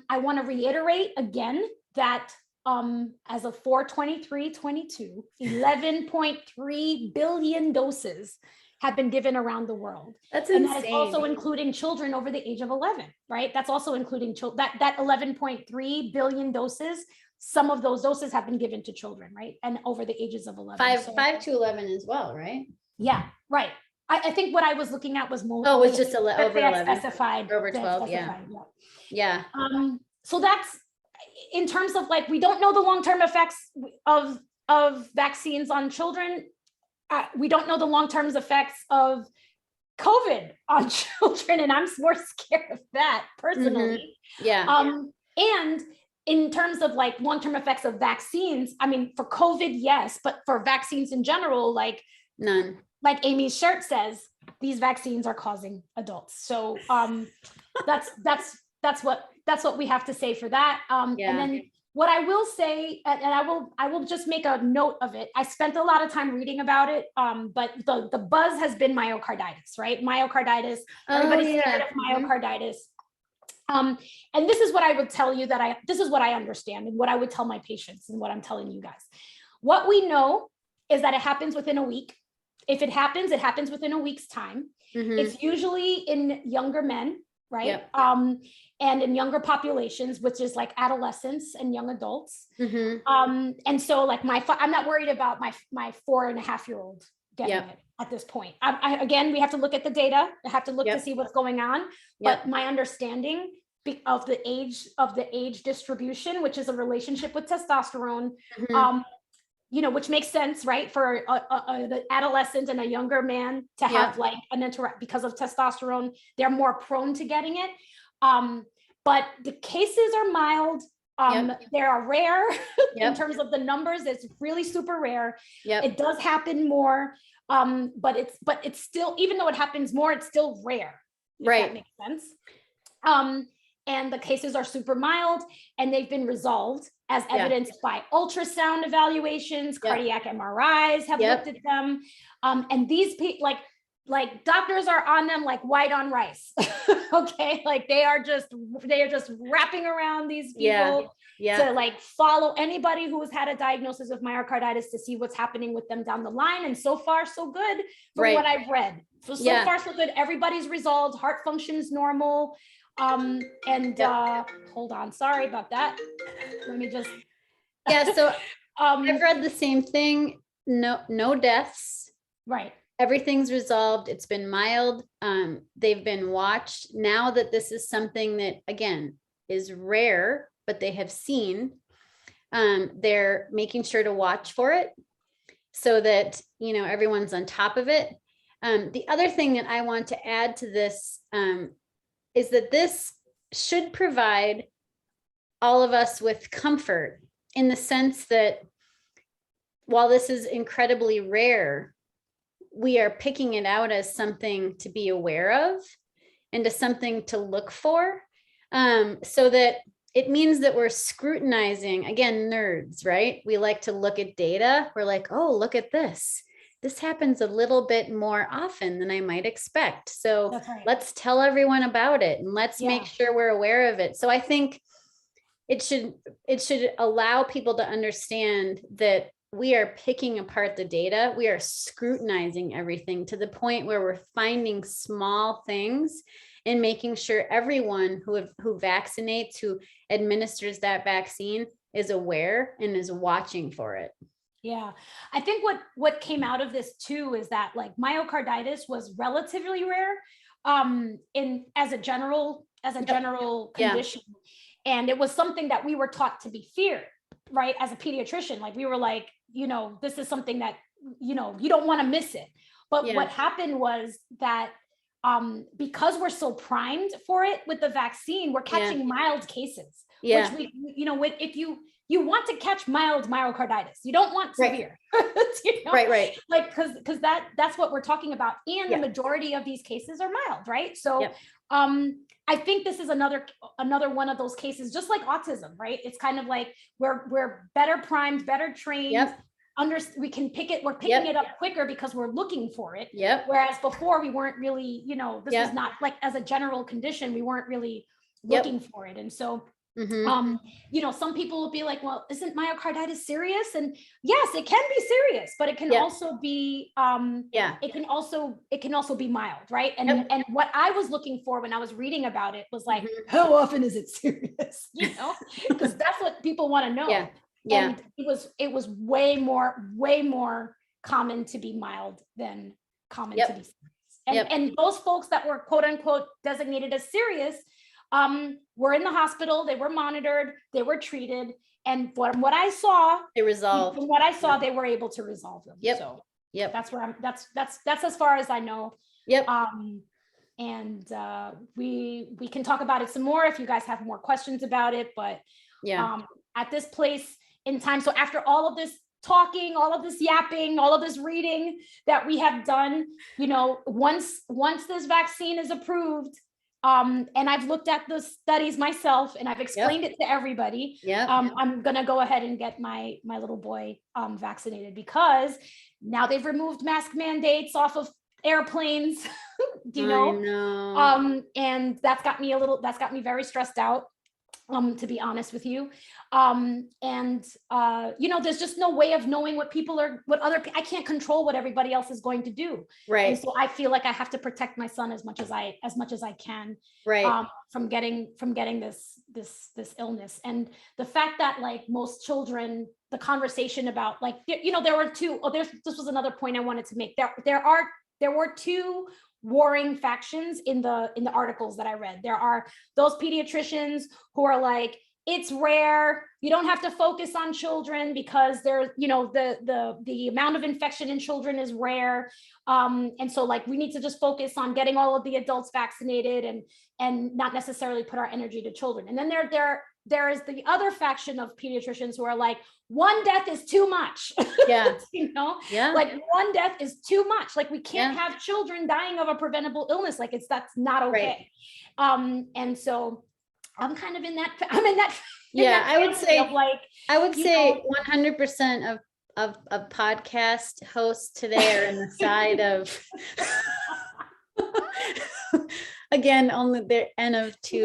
B: I want to reiterate again that as of 4/23/22, 11.3 billion doses have been given around the world.
A: That's insane.
B: And that is also including children over the age of 11, right? That's also including that 11.3 billion doses. Some of those doses have been given to children, right? And over the ages of 11.
A: 5 to 11 as well, right?
B: Yeah, right. I think what I was looking at was more.
A: Oh, it's just over 11.
B: Specified.
A: Over 12, yeah.
B: So that's, in terms of, like, we don't know the long-term effects of vaccines on children. We don't know the long-term effects of COVID on children, and I'm more scared of that personally.
A: Yeah.
B: And in terms of, like, long-term effects of vaccines, I mean, for COVID, yes, but for vaccines in general, like,
A: none.
B: Like Aimee's shirt says, these vaccines are causing adults. So that's what we have to say for that. And then what I will say, and I will just make a note of it. I spent a lot of time reading about it, but the buzz has been myocarditis, right? Myocarditis. Everybody's scared of myocarditis. And this is what I would tell you this is what I understand and what I would tell my patients and what I'm telling you guys. What we know is that it happens within a week. If it happens within a week's time. It's usually in younger men, right? And in younger populations, which is like adolescents and young adults. And so, like, I'm not worried about my 4.5-year-old getting it at this point. Again, we have to look at the data. I have to look to see what's going on. But my understanding of the age distribution, which is a relationship with testosterone, which makes sense, right? For an adolescent and a younger man to have like an interact, because of testosterone, they're more prone to getting it. But the cases are mild. They are rare in terms of the numbers. It's really super rare. It does happen more. But it's still, even though it happens more, it's still rare. Right. That makes sense. And the cases are super mild, and they've been resolved as evidenced by ultrasound evaluations, cardiac MRIs have looked at them. And these people, like doctors are on them like white on rice. Okay. Like they are just wrapping around these people to, like, follow anybody who has had a diagnosis of myocarditis to see what's happening with them down the line. And so far, so good from what I've read. So far, so good. Everybody's resolved. Heart function's normal. Hold on, sorry about that. Let me just.
A: So I've read the same thing. No deaths.
B: Right.
A: Everything's resolved. It's been mild. They've been watched. Now that this is something that, again, is rare, but they have seen, they're making sure to watch for it so that, everyone's on top of it. The other thing that I want to add to this is that this should provide all of us with comfort, in the sense that while this is incredibly rare, we are picking it out as something to be aware of and as something to look for, so that it means that we're scrutinizing, again, nerds, right? We like to look at data. We're like, oh, look at this. This happens a little bit more often than I might expect. So let's tell everyone about it, and let's make sure we're aware of it. So I think it should allow people to understand that we are picking apart the data. We are scrutinizing everything to the point where we're finding small things and making sure everyone who vaccinates, who administers that vaccine, is aware and is watching for it.
B: Yeah, I think what came out of this too is that like myocarditis was relatively rare as a general condition. And it was something that we were taught to be feared, right? As a pediatrician, like we were like, this is something that, you don't want to miss it. But what happened was that because we're so primed for it with the vaccine, we're catching mild cases, which if you want to catch mild myocarditis, you don't want severe,
A: right.
B: Like, because that's what we're talking about. And the majority of these cases are mild, right? So, I think this is another one of those cases, just like autism, right? It's kind of like we're better primed, better trained. We can pick it. We're picking it up quicker because we're looking for it. Whereas before we weren't really, this was not like as a general condition, we weren't really looking for it. And so, some people will be like, well, isn't myocarditis serious? And yes, it can be serious, but it can also be, it can also be mild, right? And what I was looking for when I was reading about it was like, how often is it serious? Because that's what people want to know. And it was way more common to be mild than common to be serious. And those folks that were quote unquote designated as serious were in the hospital, they were monitored, they were treated. And from what I saw, they resolved. From what I saw, they were able to resolve them. So that's where that's as far as I know. And we can talk about it some more if you guys have more questions about it. But at this place in time, so after all of this talking, all of this yapping, all of this reading that we have done, once this vaccine is approved, and I've looked at the studies myself and I've explained it to everybody. I'm going to go ahead and get my little boy vaccinated because now they've removed mask mandates off of airplanes, and that's got me very stressed out. To be honest with you. There's just no way of knowing I can't control what everybody else is going to do. Right. And so I feel like I have to protect my son as much as I can, from getting this illness. And the fact that like most children, the conversation about like, there were two, this was another point I wanted to make. There were two warring factions in the articles that I read. There are those pediatricians who are like, it's rare, you don't have to focus on children because they're, the amount of infection in children is rare. And so like, we need to just focus on getting all of the adults vaccinated and not necessarily put our energy to children. And then there is the other faction of pediatricians who are like, one death is too much. Like one death is too much. Like we can't have children dying of a preventable illness. Like that's not okay. And so I'm kind of in that.
A: I would say 100% of podcast hosts today are in the side of. Again, only the N of two.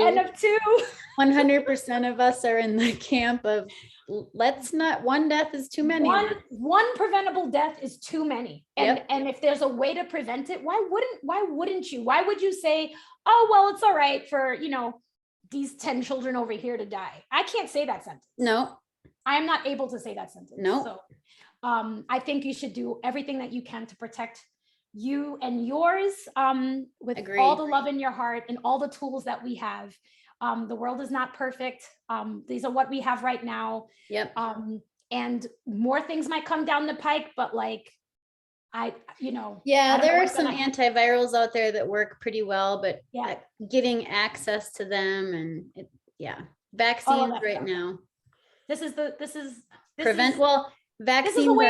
A: 100% of us are in the camp of one death is too many.
B: One preventable death is too many. And if there's a way to prevent it, why wouldn't you? Why would you say, oh, well, it's all right for, these 10 children over here to die? I can't say that sentence. No. I am not able to say that sentence. No. So I think you should do everything that you can to protect you and yours, with all the love in your heart and all the tools that we have. The world is not perfect. These are what we have right now. And more things might come down the pike, but like,
A: there are some antivirals out there that work pretty well, but getting access to them and vaccines right now. Vaccines are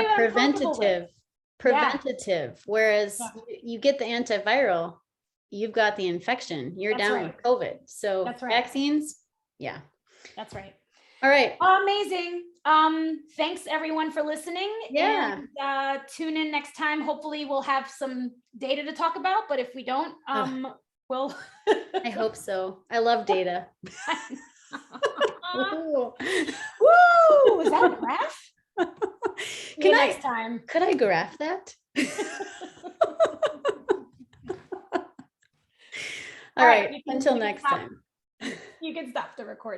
A: preventative, whereas you get the antiviral, you've got the infection, you're down with COVID. So vaccines.
B: That's right.
A: All right.
B: Amazing. Thanks everyone for listening. And tune in next time. Hopefully we'll have some data to talk about, but if we don't, we'll
A: I hope so. I love data.
B: Woo! Is that a graph?
A: Can I,
B: next time.
A: could I graph that? All right,
B: you can-
A: until
B: you can
A: next
B: stop.
A: time.
B: You can stop the recording.